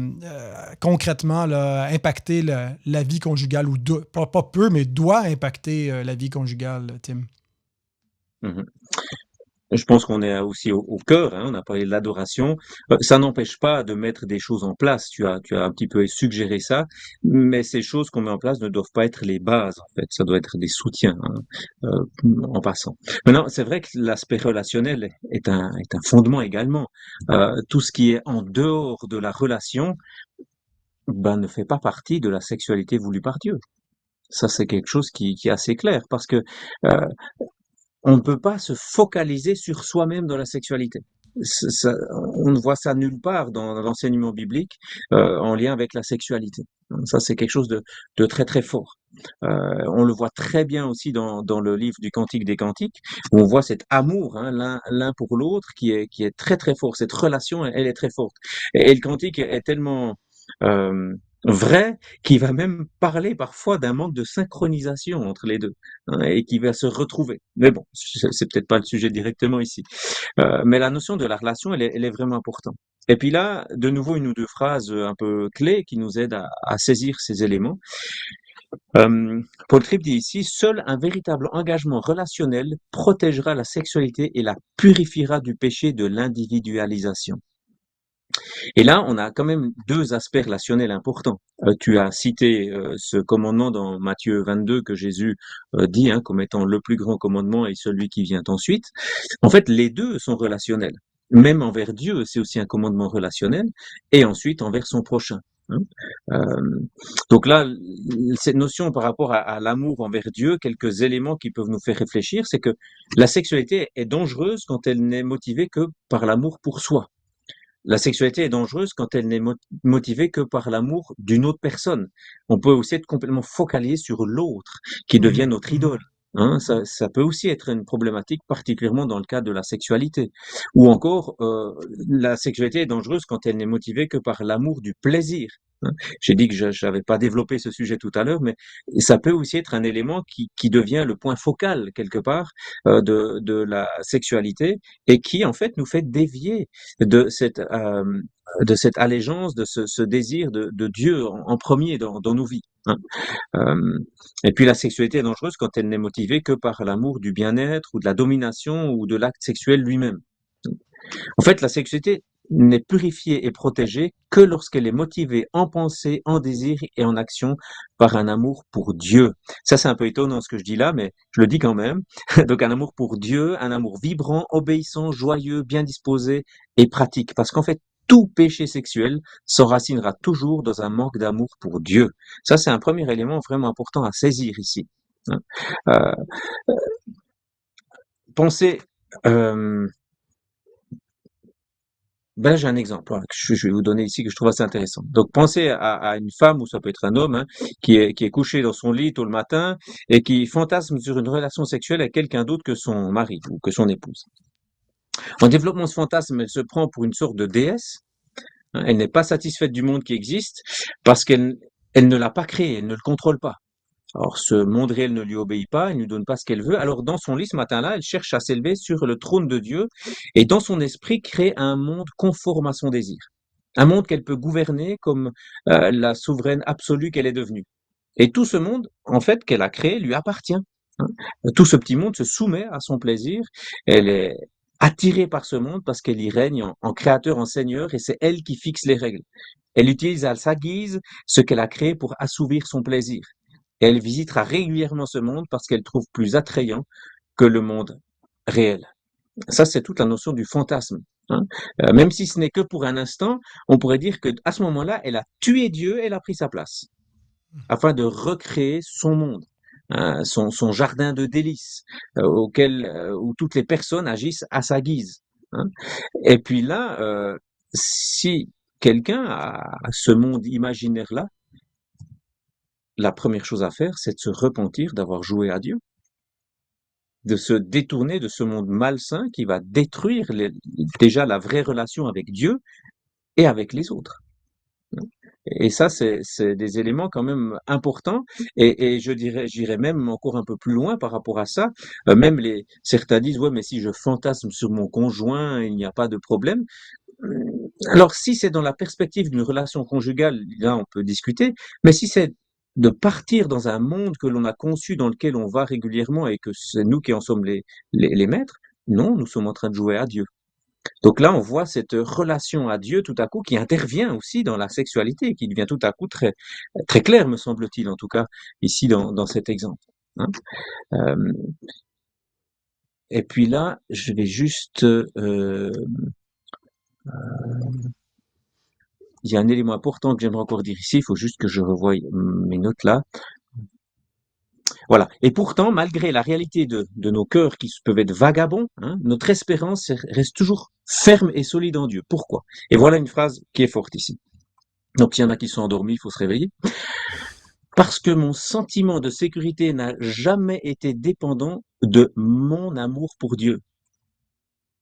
concrètement là, impacter la vie conjugale, ou pas peu, mais doit impacter la vie conjugale, Tim? Mhm. Je pense qu'on est aussi au cœur, on a parlé de l'adoration. Ça n'empêche pas de mettre des choses en place. Tu as un petit peu suggéré ça, mais ces choses qu'on met en place ne doivent pas être les bases, en fait. Ça doit être des soutiens, en passant. Maintenant, c'est vrai que l'aspect relationnel est un fondement également. Tout ce qui est en dehors de la relation, ne fait pas partie de la sexualité voulue par Dieu. Ça, c'est quelque chose qui est assez clair, parce que on ne peut pas se focaliser sur soi-même dans la sexualité. on ne voit ça nulle part dans l'enseignement biblique en lien avec la sexualité. Ça, c'est quelque chose de très très fort. On le voit très bien aussi dans le livre du Cantique des Cantiques, où on voit cet amour l'un pour l'autre qui est très très fort. Cette relation, elle est très forte. Et le Cantique est tellement euh, vrai qu'il va même parler parfois d'un manque de synchronisation entre les deux, hein, et qui va se retrouver. Mais bon, c'est peut-être pas le sujet directement ici. Mais la notion de la relation, elle est vraiment importante. Et puis là, de nouveau, une ou deux phrases un peu clés qui nous aident à saisir ces éléments. Paul Tripp dit ici, seul un véritable engagement relationnel protégera la sexualité et la purifiera du péché de l'individualisation. Et là, on a quand même deux aspects relationnels importants. Tu as cité ce commandement dans Matthieu 22 que Jésus dit comme étant le plus grand commandement et celui qui vient ensuite. En fait, les deux sont relationnels. Même envers Dieu, c'est aussi un commandement relationnel, et ensuite envers son prochain. Hein. Euh, donc là, cette notion par rapport à l'amour envers Dieu, quelques éléments qui peuvent nous faire réfléchir, c'est que la sexualité est dangereuse quand elle n'est motivée que par l'amour pour soi. La sexualité est dangereuse quand elle n'est motivée que par l'amour d'une autre personne. On peut aussi être complètement focalisé sur l'autre, qui devient Mhm, notre mhm. idole. Hein, ça peut aussi être une problématique, particulièrement dans le cas de la sexualité. Ou encore, la sexualité est dangereuse quand elle n'est motivée que par l'amour du plaisir. Hein. J'ai dit que je n'avais pas développé ce sujet tout à l'heure, mais ça peut aussi être un élément qui devient le point focal, quelque part, de la sexualité et qui, en fait, nous fait dévier de de cette allégeance, de ce désir de Dieu en premier dans nos vies. Hein. Euh, et puis la sexualité est dangereuse quand elle n'est motivée que par l'amour du bien-être ou de la domination ou de l'acte sexuel lui-même. En fait, la sexualité n'est purifiée et protégée que lorsqu'elle est motivée en pensée, en désir et en action par un amour pour Dieu. Ça, c'est un peu étonnant ce que je dis là, mais je le dis quand même. Donc un amour pour Dieu, un amour vibrant, obéissant, joyeux, bien disposé et pratique. Parce qu'en fait, tout péché sexuel s'enracinera toujours dans un manque d'amour pour Dieu. Ça, c'est un premier élément vraiment important à saisir ici. Hein. Euh, pensez, euh, Ben, j'ai un exemple voilà, que je vais vous donner ici que je trouve assez intéressant. Donc, pensez à une femme, ou ça peut être un homme, qui est couché dans son lit tôt le matin et qui fantasme sur une relation sexuelle avec quelqu'un d'autre que son mari ou que son épouse. En développant ce fantasme, elle se prend pour une sorte de déesse. Hein, elle n'est pas satisfaite du monde qui existe parce elle ne l'a pas créé, elle ne le contrôle pas. Alors, ce monde réel ne lui obéit pas, il ne lui donne pas ce qu'elle veut. Alors, dans son lit, ce matin-là, elle cherche à s'élever sur le trône de Dieu et, dans son esprit, créer un monde conforme à son désir. Un monde qu'elle peut gouverner comme la souveraine absolue qu'elle est devenue. Et tout ce monde, en fait, qu'elle a créé, lui appartient. Hein. Tout ce petit monde se soumet à son plaisir. Elle est attirée par ce monde parce qu'elle y règne en créateur, en seigneur, et c'est elle qui fixe les règles. Elle utilise à sa guise ce qu'elle a créé pour assouvir son plaisir. Et elle visitera régulièrement ce monde parce qu'elle trouve plus attrayant que le monde réel. Ça, c'est toute la notion du fantasme. Hein. Même si ce n'est que pour un instant, on pourrait dire que à ce moment-là, elle a tué Dieu, elle a pris sa place, afin de recréer son monde, hein, son jardin de délices, où toutes les personnes agissent à sa guise. Hein. Et puis là, si quelqu'un a ce monde imaginaire-là, la première chose à faire, c'est de se repentir d'avoir joué à Dieu, de se détourner de ce monde malsain qui va détruire déjà la vraie relation avec Dieu et avec les autres. Et ça, c'est des éléments quand même importants. Et je dirais, j'irais même encore un peu plus loin par rapport à ça. Même certains disent, ouais, mais si je fantasme sur mon conjoint, il n'y a pas de problème. Alors, si c'est dans la perspective d'une relation conjugale, là, on peut discuter. Mais si c'est de partir dans un monde que l'on a conçu, dans lequel on va régulièrement et que c'est nous qui en sommes les maîtres, non, nous sommes en train de jouer à Dieu. Donc là, on voit cette relation à Dieu tout à coup qui intervient aussi dans la sexualité, qui devient tout à coup très, très claire, me semble-t-il, en tout cas, ici dans cet exemple. Hein. Euh, et puis là, je vais juste... il y a un élément important que j'aimerais encore dire ici, il faut juste que je revoie mes notes là. Voilà. Et pourtant, malgré la réalité de nos cœurs qui peuvent être vagabonds, hein, notre espérance reste toujours ferme et solide en Dieu. Pourquoi? Et voilà une phrase qui est forte ici. Donc, il y en a qui sont endormis, il faut se réveiller. Parce que mon sentiment de sécurité n'a jamais été dépendant de mon amour pour Dieu.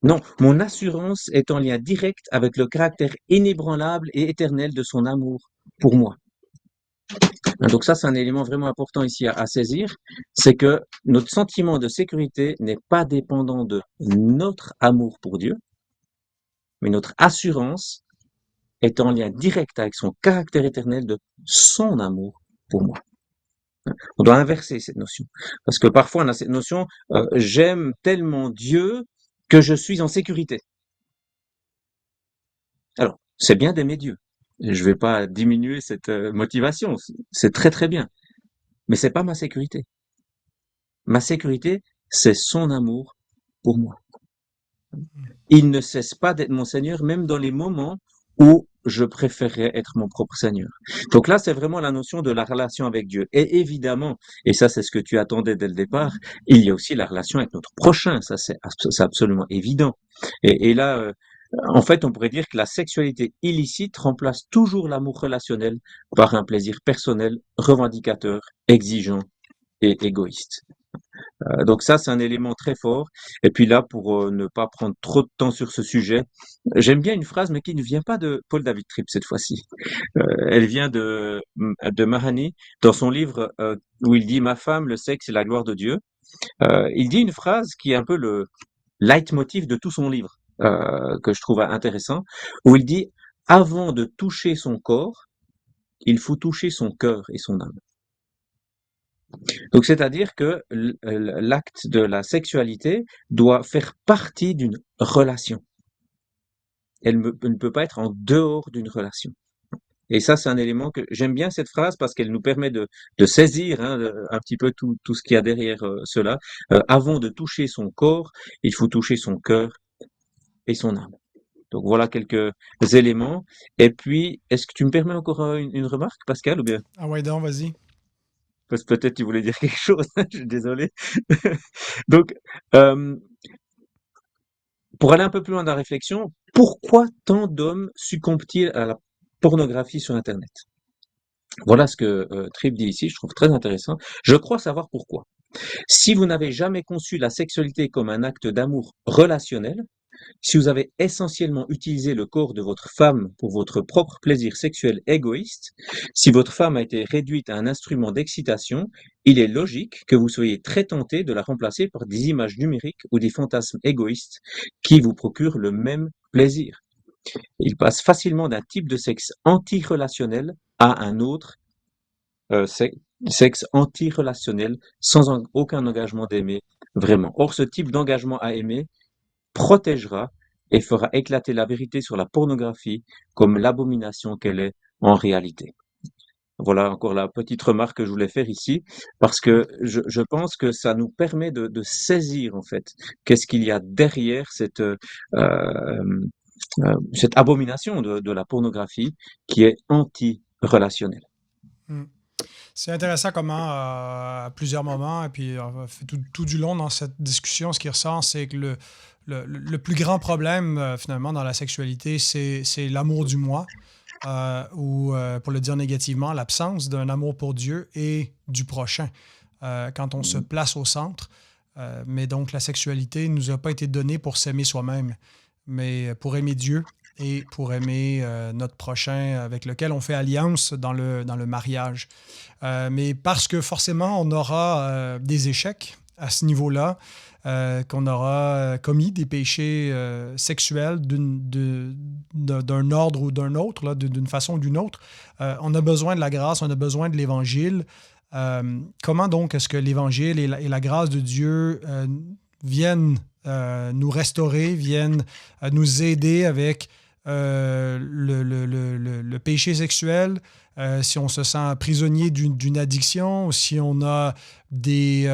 Non, mon assurance est en lien direct avec le caractère inébranlable et éternel de son amour pour moi. Donc ça, c'est un élément vraiment important ici à saisir, c'est que notre sentiment de sécurité n'est pas dépendant de notre amour pour Dieu, mais notre assurance est en lien direct avec son caractère éternel de son amour pour moi. On doit inverser cette notion. Parce que parfois, on a cette notion, j'aime tellement Dieu que je suis en sécurité. Alors, c'est bien d'aimer Dieu. Je ne vais pas diminuer cette motivation. C'est très très bien. Mais c'est pas ma sécurité. Ma sécurité, c'est son amour pour moi. Il ne cesse pas d'être mon Seigneur, même dans les moments où je préférerais être mon propre Seigneur. Donc là, c'est vraiment la notion de la relation avec Dieu. Et évidemment, et ça c'est ce que tu attendais dès le départ, il y a aussi la relation avec notre prochain, ça c'est absolument évident. Et là, en fait, on pourrait dire que la sexualité illicite remplace toujours l'amour relationnel par un plaisir personnel, revendicateur, exigeant et égoïste. Donc ça, c'est un élément très fort. Et puis là, pour ne pas prendre trop de temps sur ce sujet, j'aime bien une phrase, mais qui ne vient pas de Paul David Tripp cette fois-ci. Elle vient de Mahani dans son livre où il dit «Ma femme, le sexe et la gloire de Dieu». Il dit une phrase qui est un peu le leitmotiv de tout son livre, que je trouve intéressant, où il dit «Avant de toucher son corps, il faut toucher son cœur et son âme». Donc, c'est-à-dire que l'acte de la sexualité doit faire partie d'une relation. Elle ne peut pas être en dehors d'une relation. Et ça, c'est un élément que j'aime bien cette phrase parce qu'elle nous permet de saisir hein, un petit peu tout ce qu'il y a derrière cela. Avant de toucher son corps, il faut toucher son cœur et son âme. Donc voilà quelques éléments. Et puis, est-ce que tu me permets encore une remarque, Pascal, ou bien? Ah ouais, donc, vas-y. Parce que peut-être tu voulais dire quelque chose, je suis désolé. Donc, euh, pour aller un peu plus loin dans la réflexion, pourquoi tant d'hommes succombent-ils à la pornographie sur Internet? Voilà ce que Tripp dit ici, je trouve très intéressant. Je crois savoir pourquoi. Si vous n'avez jamais conçu la sexualité comme un acte d'amour relationnel, si vous avez essentiellement utilisé le corps de votre femme pour votre propre plaisir sexuel égoïste, si votre femme a été réduite à un instrument d'excitation, il est logique que vous soyez très tenté de la remplacer par des images numériques ou des fantasmes égoïstes qui vous procurent le même plaisir. Il passe facilement d'un type de sexe anti-relationnel à un autre sexe anti-relationnel sans aucun engagement d'aimer vraiment. Or, ce type d'engagement à aimer protégera et fera éclater la vérité sur la pornographie comme l'abomination qu'elle est en réalité. Voilà encore la petite remarque que je voulais faire ici, parce que je pense que ça nous permet de saisir en fait qu'est-ce qu'il y a derrière cette abomination de la pornographie qui est anti-relationnelle. Hmm. C'est intéressant comment, à plusieurs moments, et puis tout du long dans cette discussion, ce qui ressort, c'est que le plus grand problème, finalement, dans la sexualité, c'est l'amour du moi, ou, pour le dire négativement, l'absence d'un amour pour Dieu et du prochain. Quand on se place au centre, mais donc la sexualité ne nous a pas été donnée pour s'aimer soi-même, mais pour aimer Dieu et pour aimer notre prochain avec lequel on fait alliance dans le mariage. Mais parce que forcément, on aura des échecs à ce niveau-là, qu'on aura commis des péchés sexuels d'un ordre ou d'un autre, là, d'une façon ou d'une autre. On a besoin de la grâce, on a besoin de l'Évangile. Comment donc est-ce que l'Évangile et la grâce de Dieu viennent nous restaurer, viennent nous aider avec le péché sexuel, si on se sent prisonnier d'une addiction, si on a des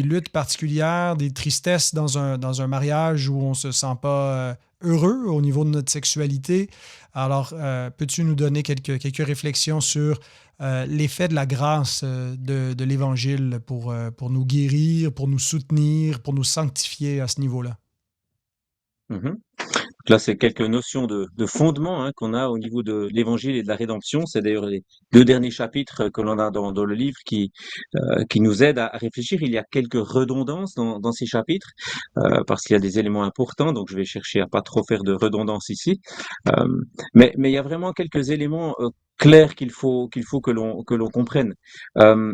luttes particulières, des tristesses dans un mariage où on ne se sent pas heureux au niveau de notre sexualité. Alors, peux-tu nous donner quelques réflexions sur l'effet de la grâce de l'Évangile pour nous guérir, pour nous soutenir, pour nous sanctifier à ce niveau-là? Mhm. Là, c'est quelques notions de fondement qu'on a au niveau de l'Évangile et de la rédemption. C'est d'ailleurs les deux derniers chapitres que l'on a dans le livre qui nous aident à réfléchir. Il y a quelques redondances dans ces chapitres parce qu'il y a des éléments importants, donc je vais chercher à pas trop faire de redondance ici. Euh, mais il y a vraiment quelques éléments clairs qu'il faut que l'on comprenne. Euh,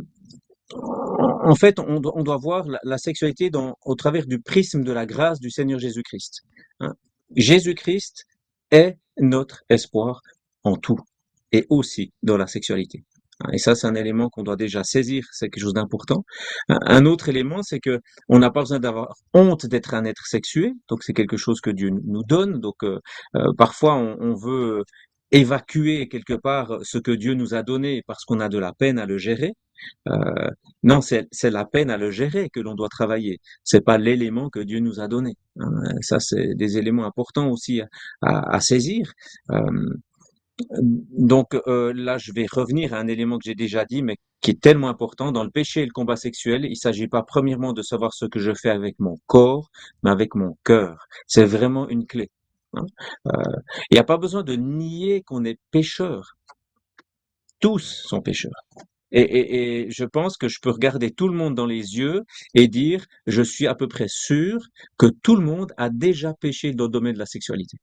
en fait, on doit voir la sexualité au travers du prisme de la grâce du Seigneur Jésus-Christ. Hein. Jésus-Christ est notre espoir en tout, et aussi dans la sexualité. Hein. Et ça, c'est un élément qu'on doit déjà saisir, c'est quelque chose d'important. Un autre élément, c'est que on n'a pas besoin d'avoir honte d'être un être sexué, donc c'est quelque chose que Dieu nous donne. Donc parfois, on veut évacuer quelque part ce que Dieu nous a donné parce qu'on a de la peine à le gérer. Euh, non, c'est la peine à le gérer que l'on doit travailler. C'est pas l'élément que Dieu nous a donné. Hein. Ça, c'est des éléments importants aussi à saisir. Euh, donc là, je vais revenir à un élément que j'ai déjà dit, mais qui est tellement important. Dans le péché et le combat sexuel, il s'agit pas premièrement de savoir ce que je fais avec mon corps, mais avec mon cœur. C'est vraiment une clé. Hein. Euh, il n'y a pas besoin de nier qu'on est pécheur. Tous sont pécheurs. Et je pense que je peux regarder tout le monde dans les yeux et dire, je suis à peu près sûr que tout le monde a déjà péché dans le domaine de la sexualité.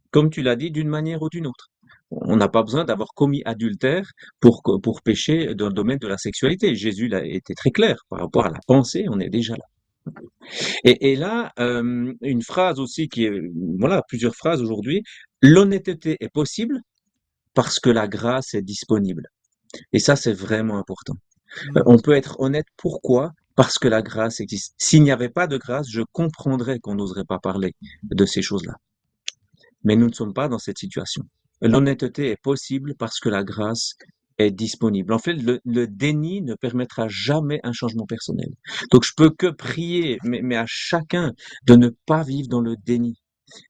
Comme tu l'as dit, d'une manière ou d'une autre. On n'a pas besoin d'avoir commis adultère pour pécher dans le domaine de la sexualité. Jésus l'a été très clair par rapport à la pensée, on est déjà là. Et là, une phrase aussi qui est, voilà, plusieurs phrases aujourd'hui. L'honnêteté est possible parce que la grâce est disponible. Et ça, c'est vraiment important. On Mhm. peut être honnête. Pourquoi? Parce que la grâce existe. S'il n'y avait pas de grâce, je comprendrais qu'on n'oserait pas parler de ces choses-là. Mais nous ne sommes pas dans cette situation. L'honnêteté est possible parce que la grâce est disponible. En fait, le déni ne permettra jamais un changement personnel. Donc, je peux que prier, mais à chacun de ne pas vivre dans le déni.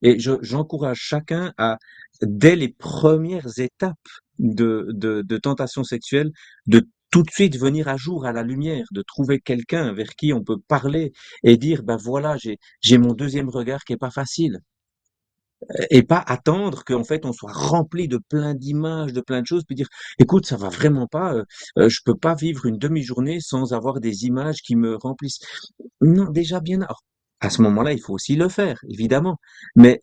Et j'encourage chacun à, dès les premières étapes de tentation sexuelle, de tout de suite venir à jour, à la lumière, de trouver quelqu'un vers qui on peut parler et dire, ben voilà, j'ai mon deuxième regard qui est pas facile. Et pas attendre qu'en fait on soit rempli de plein d'images, de plein de choses, puis dire, écoute, ça va vraiment pas, je peux pas vivre une demi-journée sans avoir des images qui me remplissent. Non, déjà bien. Alors, à ce moment-là, il faut aussi le faire, évidemment. Mais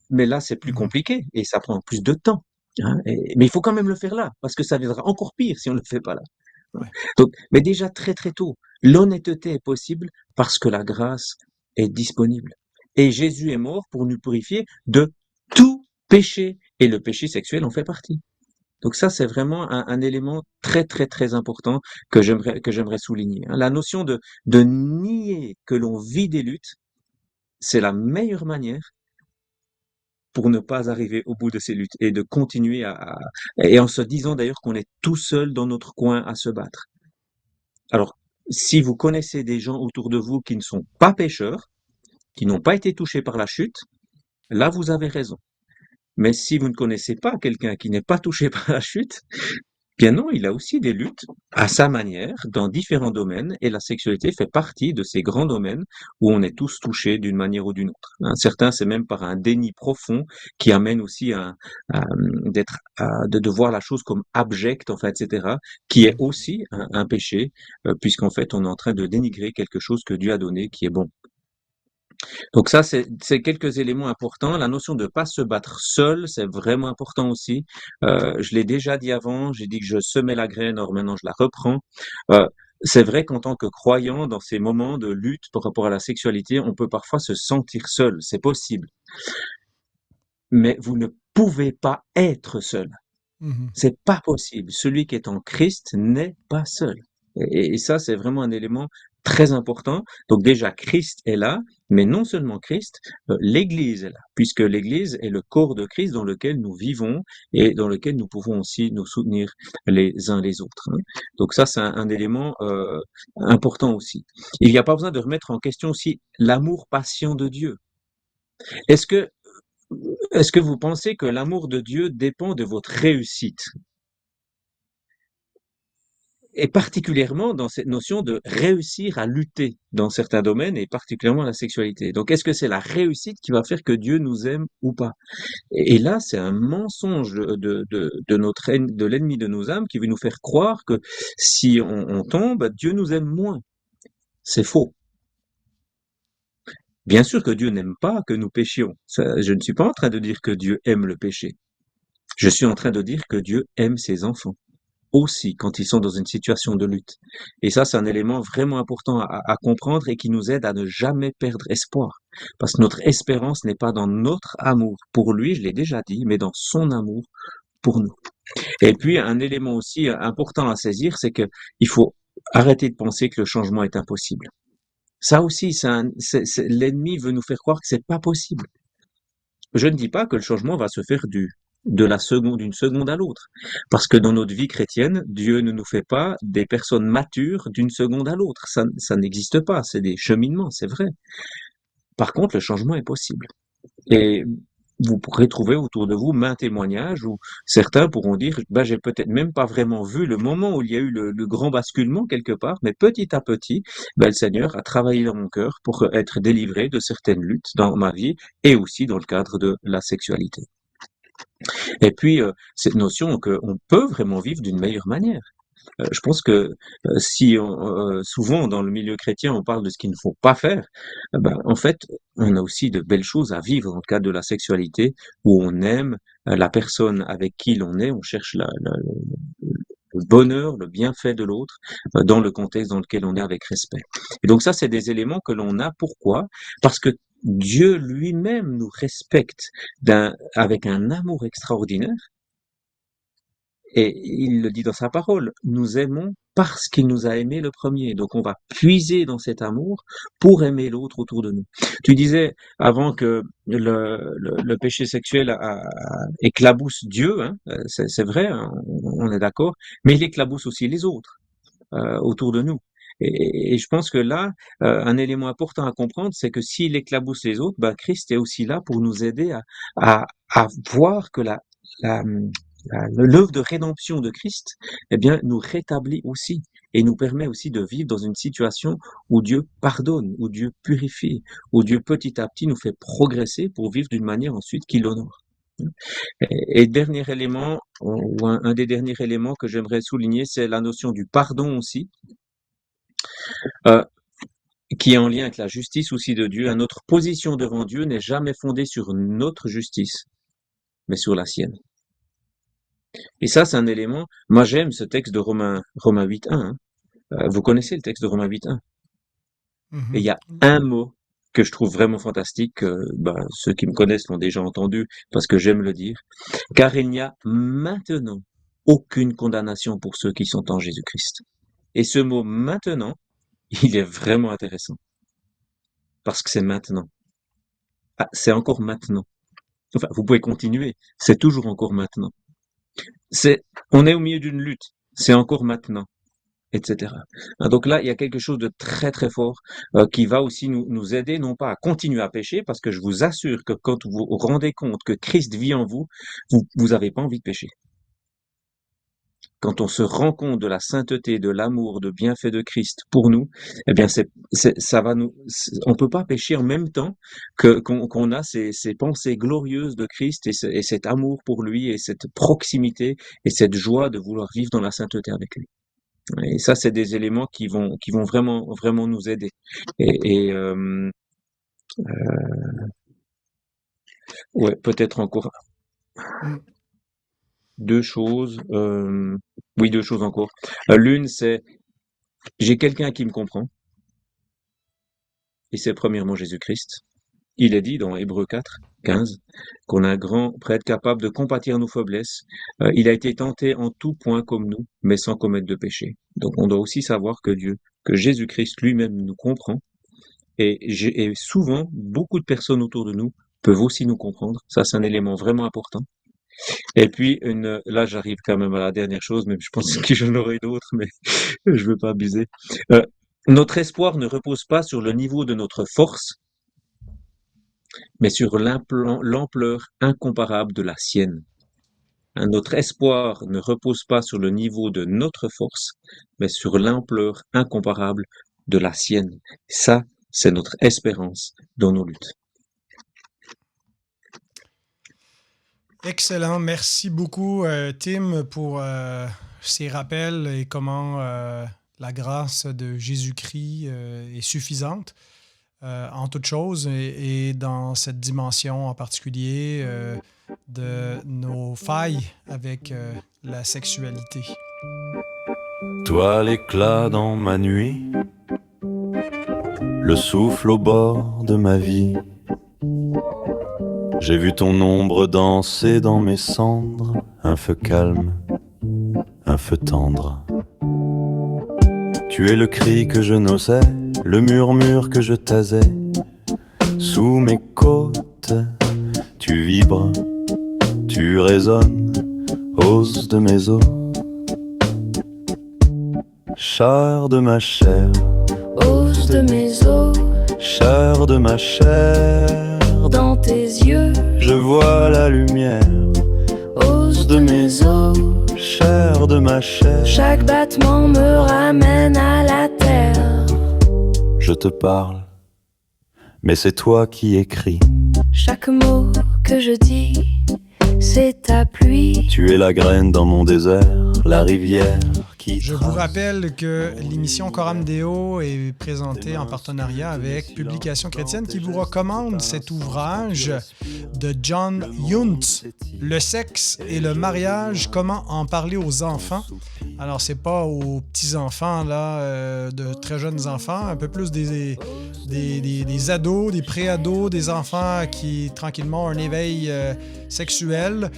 mais là, c'est plus Mhm. compliqué et ça prend plus de temps. Hein, mais il faut quand même le faire là, parce que ça viendra encore pire si on ne le fait pas là. Ouais. Donc, mais déjà très très tôt, l'honnêteté est possible parce que la grâce est disponible. Et Jésus est mort pour nous purifier de tout péché, et le péché sexuel en fait partie. Donc ça, c'est vraiment un élément très très très important que j'aimerais souligner. Hein. La notion de nier que l'on vit des luttes, c'est la meilleure manière pour ne pas arriver au bout de ces luttes et de continuer et en se disant d'ailleurs qu'on est tout seul dans notre coin à se battre. Alors, si vous connaissez des gens autour de vous qui ne sont pas pécheurs, qui n'ont pas été touchés par la chute, là vous avez raison. Mais si vous ne connaissez pas quelqu'un qui n'est pas touché par la chute, bien non, il a aussi des luttes à sa manière dans différents domaines et la sexualité fait partie de ces grands domaines où on est tous touchés d'une manière ou d'une autre. Hein. Certains, c'est même par un déni profond qui amène aussi de voir la chose comme abjecte, en fait, etc., qui est Mhm. aussi un péché, puisqu'en fait, on est en train de dénigrer quelque chose que Dieu a donné qui est bon. Donc ça, c'est quelques éléments importants. La notion de pas se battre seul, c'est vraiment important aussi. Je l'ai déjà dit avant, j'ai dit que je semais la graine, or maintenant je la reprends. Euh, c'est vrai qu'en tant que croyant, dans ces moments de lutte par rapport à la sexualité, on peut parfois se sentir seul, c'est possible. Mais vous ne pouvez pas être seul. Mhm. C'est pas possible. Celui qui est en Christ n'est pas seul. Et ça, c'est vraiment un élément très important. Donc déjà, Christ est là, mais non seulement Christ, l'Église est là, puisque l'Église est le corps de Christ dans lequel nous vivons et dans lequel nous pouvons aussi nous soutenir les uns les autres. Hein. Donc ça, c'est un élément important aussi. Il n'y a pas besoin de remettre en question aussi l'amour patient de Dieu. Est-ce que est-ce que vous pensez que l'amour de Dieu dépend de votre réussite? Et particulièrement dans cette notion de réussir à lutter dans certains domaines et particulièrement la sexualité. Donc, est-ce que c'est la réussite qui va faire que Dieu nous aime ou pas? Et là, c'est un mensonge de l'ennemi de nos âmes qui veut nous faire croire que si on tombe, Dieu nous aime moins. C'est faux. Bien sûr que Dieu n'aime pas que nous péchions. Ça, je ne suis pas en train de dire que Dieu aime le péché. Je suis en train de dire que Dieu aime ses enfants aussi quand ils sont dans une situation de lutte. Et ça, c'est un élément vraiment important à comprendre et qui nous aide à ne jamais perdre espoir. Parce que notre espérance n'est pas dans notre amour pour lui, je l'ai déjà dit, mais dans son amour pour nous. Et puis, un élément aussi important à saisir, c'est que il faut arrêter de penser que le changement est impossible. Ça aussi, l'ennemi veut nous faire croire que c'est pas possible. Je ne dis pas que le changement va se faire d'une seconde à l'autre. Parce que dans notre vie chrétienne, Dieu ne nous fait pas des personnes matures d'une seconde à l'autre. Ça n'existe pas. C'est des cheminements, c'est vrai. Par contre, le changement est possible. Et vous pourrez trouver autour de vous maints témoignages où certains pourront dire, bah, j'ai peut-être même pas vraiment vu le moment où il y a eu le grand basculement quelque part, mais petit à petit, bah, le Seigneur a travaillé dans mon cœur pour être délivré de certaines luttes dans ma vie et aussi dans le cadre de la sexualité. Et puis, cette notion qu'on peut vraiment vivre d'une meilleure manière. Je pense que si souvent dans le milieu chrétien on parle de ce qu'il ne faut pas faire, ben, en fait, on a aussi de belles choses à vivre dans le cadre de la sexualité où on aime la personne avec qui l'on est, on cherche le bonheur, le bienfait de l'autre dans le contexte dans lequel on est avec respect. Et donc ça, c'est des éléments que l'on a. Pourquoi? Parce que Dieu lui-même nous respecte avec un amour extraordinaire. Et il le dit dans sa parole, nous aimons parce qu'il nous a aimés le premier. Donc on va puiser dans cet amour pour aimer l'autre autour de nous. Tu disais avant que le péché sexuel éclabousse Dieu, hein, c'est vrai, hein, on est d'accord, mais il éclabousse aussi les autres autour de nous. Et je pense que là, un élément important à comprendre, c'est que s'il éclabousse les autres, bah, Christ est aussi là pour nous aider à voir que la, l'œuvre de rédemption de Christ, eh bien, nous rétablit aussi et nous permet aussi de vivre dans une situation où Dieu pardonne, où Dieu purifie, où Dieu petit à petit nous fait progresser pour vivre d'une manière ensuite qui l'honore. Et dernier élément, ou un des derniers éléments que j'aimerais souligner, c'est la notion du pardon aussi, euh, qui est en lien avec la justice aussi de Dieu. Notre position devant Dieu n'est jamais fondée sur notre justice, mais sur la sienne. Et ça, c'est un élément. Moi, j'aime ce texte de Romains 8.1. Hein. Vous connaissez le texte de Romains 8.1. Et il y a un mot que je trouve vraiment fantastique, ceux qui me connaissent l'ont déjà entendu, parce que j'aime le dire. Car il n'y a maintenant aucune condamnation pour ceux qui sont en Jésus-Christ. Et ce mot maintenant, il est vraiment intéressant. Parce que c'est maintenant. Ah, c'est encore maintenant. Enfin, vous pouvez continuer. C'est toujours encore maintenant. On est au milieu d'une lutte. C'est encore maintenant, etc. Donc là, il y a quelque chose de très très fort qui va aussi nous aider, non pas à continuer à pécher, parce que je vous assure que quand vous vous rendez compte que Christ vit en vous, vous avez pas envie de pécher. Quand on se rend compte de la sainteté, de l'amour, de bienfait de Christ pour nous, eh bien, on peut pas pécher en même temps qu'on a ces pensées glorieuses de Christ et cet amour pour lui et cette proximité et cette joie de vouloir vivre dans la sainteté avec lui. Et ça, c'est des éléments qui vont vraiment, vraiment nous aider. Ouais, peut-être encore deux choses. Oui, deux choses encore. L'une, c'est j'ai quelqu'un qui me comprend. Et c'est premièrement Jésus-Christ. Il est dit dans Hébreux 4.15 qu'on a un grand prêtre capable de compatir nos faiblesses. Il a été tenté en tout point comme nous, mais sans commettre de péché. Donc on doit aussi savoir que Jésus-Christ lui-même nous comprend. Et souvent, beaucoup de personnes autour de nous peuvent aussi nous comprendre. Ça, c'est un élément vraiment important. Et puis, là, j'arrive quand même à la dernière chose, même je pense que j'en aurai d'autres, mais je veux pas abuser. Notre espoir ne repose pas sur le niveau de notre force, mais sur l'ampleur incomparable de la sienne. Notre espoir ne repose pas sur le niveau de notre force, mais sur l'ampleur incomparable de la sienne. Ça, c'est notre espérance dans nos luttes. Excellent. Merci beaucoup, Tim, pour ces rappels et comment la grâce de Jésus-Christ est suffisante en toute chose et dans cette dimension en particulier de nos failles avec la sexualité. Toi l'éclat dans ma nuit, le souffle au bord de ma vie. J'ai vu ton ombre danser dans mes cendres, un feu calme, un feu tendre. Tu es le cri que je n'osais, le murmure que je taisais. Sous mes côtes, tu vibres, tu résonnes, ose de mes os. Char de ma chair, ose de mes os, chair de ma chair. dans tes yeux, Je vois la lumière, ose de mes os, chair de ma chair. chaque battement me ramène à la terre. Je te parle, mais c'est toi qui écris. Chaque mot que je dis, c'est ta pluie. Tu es la graine dans mon désert, la rivière qui Je vous trace. rappelle que l'émission Coram Deo est présentée en partenariat avec Publications chrétiennes qui vous recommande cet ouvrage de John Yount, Le sexe et le mariage, comment en parler aux enfants. Alors, c'est pas aux petits-enfants, là, de très jeunes enfants, un peu plus des ados, des pré-ados, des enfants qui, tranquillement, ont un éveil sexuel,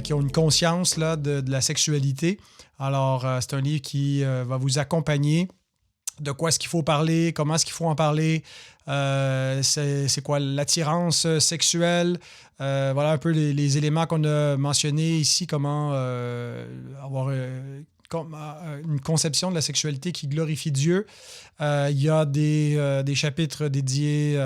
qui ont une conscience là, de la sexualité. Alors, c'est un livre qui va vous accompagner. De quoi est-ce qu'il faut parler? Comment est-ce qu'il faut en parler? C'est quoi l'attirance sexuelle? Voilà un peu les éléments qu'on a mentionnés ici, comment avoir une conception de la sexualité qui glorifie Dieu. Il y a des chapitres dédiés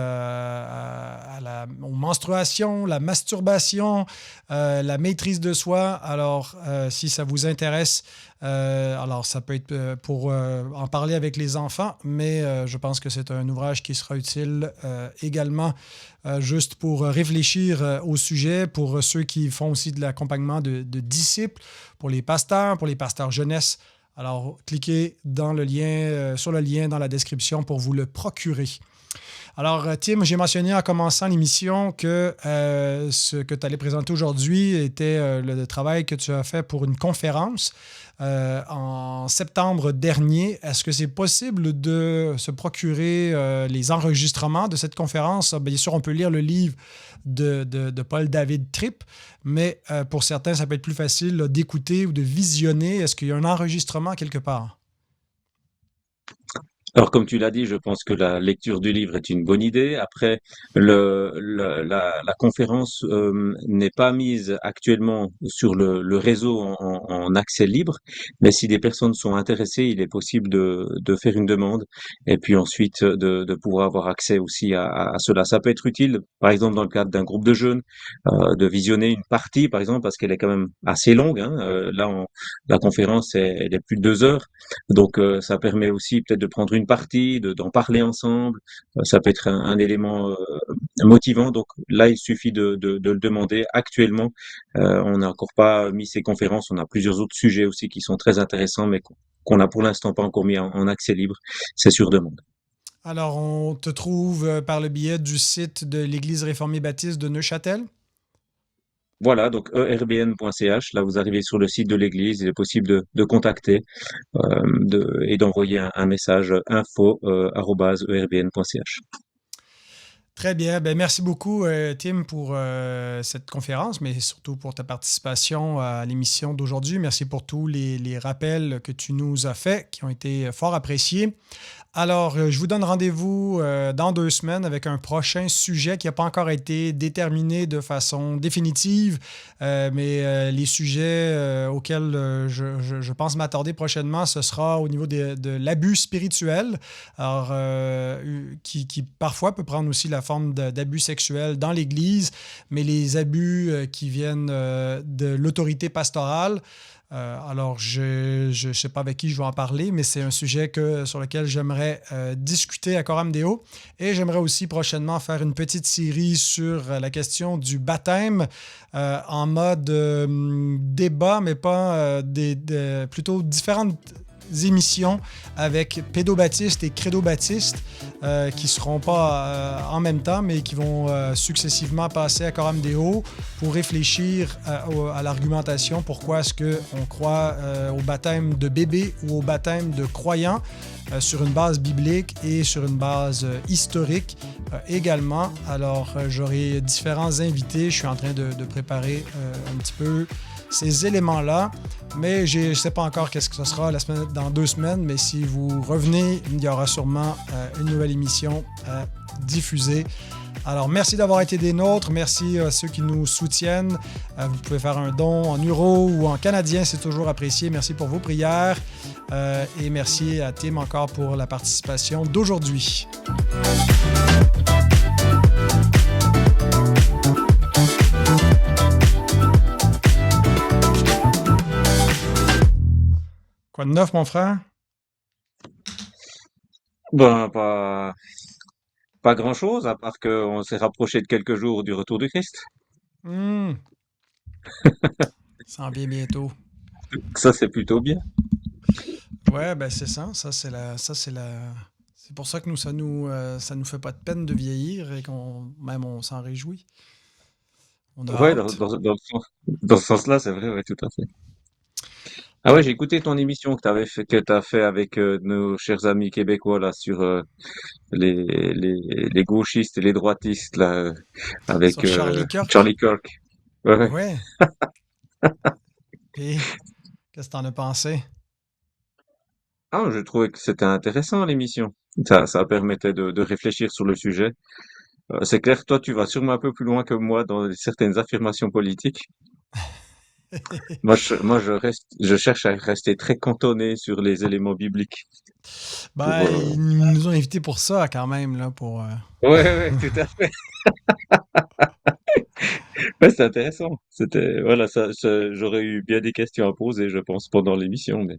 aux menstruations, la masturbation, la maîtrise de soi. Alors, si ça vous intéresse, alors ça peut être pour en parler avec les enfants, mais je pense que c'est un ouvrage qui sera utile également juste pour réfléchir au sujet, pour ceux qui font aussi de l'accompagnement de disciples, pour les pasteurs jeunesse. Alors, cliquez dans le lien, sur le lien dans la description pour vous le procurer. Alors, Tim, j'ai mentionné en commençant l'émission que ce que tu allais présenter aujourd'hui était le travail que tu as fait pour une conférence en septembre dernier. Est-ce que c'est possible de se procurer les enregistrements de cette conférence? Bien sûr, on peut lire le livre de Paul-David Tripp, mais pour certains, ça peut être plus facile là, d'écouter ou de visionner. Est-ce qu'il y a un enregistrement quelque part? Alors, comme tu l'as dit, je pense que la lecture du livre est une bonne idée. Après, la conférence n'est pas mise actuellement sur le réseau en accès libre, mais si des personnes sont intéressées, il est possible de faire une demande et puis ensuite de pouvoir avoir accès aussi à cela. Ça peut être utile, par exemple, dans le cadre d'un groupe de jeunes, de visionner une partie, par exemple, parce qu'elle est quand même assez longue. Hein. La conférence, elle est plus de 2 heures. Donc, ça permet aussi peut-être de prendre une partie, d'en parler ensemble. Ça peut être un élément motivant. Donc là, il suffit de le demander. Actuellement, on n'a encore pas mis ces conférences. On a plusieurs autres sujets aussi qui sont très intéressants, mais qu'on n'a pour l'instant pas encore mis en accès libre. C'est sur demande. Alors, on te trouve par le biais du site de l'Église réformée baptiste de Neuchâtel? Voilà, donc erbn.ch, là vous arrivez sur le site de l'église, il est possible de contacter et d'envoyer un message info@erbn.ch. Très bien. Ben, merci beaucoup, Tim, pour cette conférence, mais surtout pour ta participation à l'émission d'aujourd'hui. Merci pour tous les rappels que tu nous as faits, qui ont été fort appréciés. Alors, je vous donne rendez-vous dans 2 semaines avec un prochain sujet qui n'a pas encore été déterminé de façon définitive, mais les sujets auxquels je pense m'attarder prochainement, ce sera au niveau de l'abus spirituel, alors, qui parfois peut prendre aussi la forme forme d'abus sexuels dans l'Église, mais les abus qui viennent de l'autorité pastorale. Alors, je ne sais pas avec qui je vais en parler, mais c'est un sujet sur lequel j'aimerais discuter à Coram Deo. Et j'aimerais aussi prochainement faire une petite série sur la question du baptême en mode débat, mais pas plutôt différentes émissions avec pédobaptistes et crédobaptistes qui ne seront pas en même temps, mais qui vont successivement passer à Coram Deo pour réfléchir à l'argumentation. Pourquoi est-ce qu'on croit au baptême de bébé ou au baptême de croyant sur une base biblique et sur une base historique également. Alors, j'aurai différents invités. Je suis en train de préparer un petit peu ces éléments-là, mais je ne sais pas encore qu'est-ce que ce sera dans 2 semaines, mais si vous revenez, il y aura sûrement une nouvelle émission diffusée. Alors, merci d'avoir été des nôtres. Merci à ceux qui nous soutiennent. Vous pouvez faire un don en euros ou en canadien, c'est toujours apprécié. Merci pour vos prières et merci à Tim encore pour la participation d'aujourd'hui. Quoi de neuf, mon frère? Ben, pas grand-chose, à part qu'on s'est rapproché de quelques jours du retour du Christ. Ça en vient bientôt. Ça, c'est plutôt bien. Ouais, ben c'est ça. C'est pour ça que ça nous fait pas de peine de vieillir et on s'en réjouit. On a Ouais, hâte. dans ce sens-là, c'est vrai, ouais, tout à fait. Ah ouais, j'ai écouté ton émission que t'as fait avec nos chers amis québécois là sur les gauchistes et les droitistes là avec Sur Charlie Kirk. Charlie Kirk. Ouais, ouais. Ouais. Et qu'est-ce que t'en as pensé? Ah, je trouvais que c'était intéressant l'émission. Ça permettait de réfléchir sur le sujet. C'est clair, toi, tu vas sûrement un peu plus loin que moi dans certaines affirmations politiques. Je cherche à rester très cantonné sur les éléments bibliques. Ben, Pour, ils nous ont invités pour ça quand même, là, pour... Ouais, ouais, tout à fait. Ouais, c'est intéressant. Voilà, j'aurais eu bien des questions à poser, je pense, pendant l'émission, mais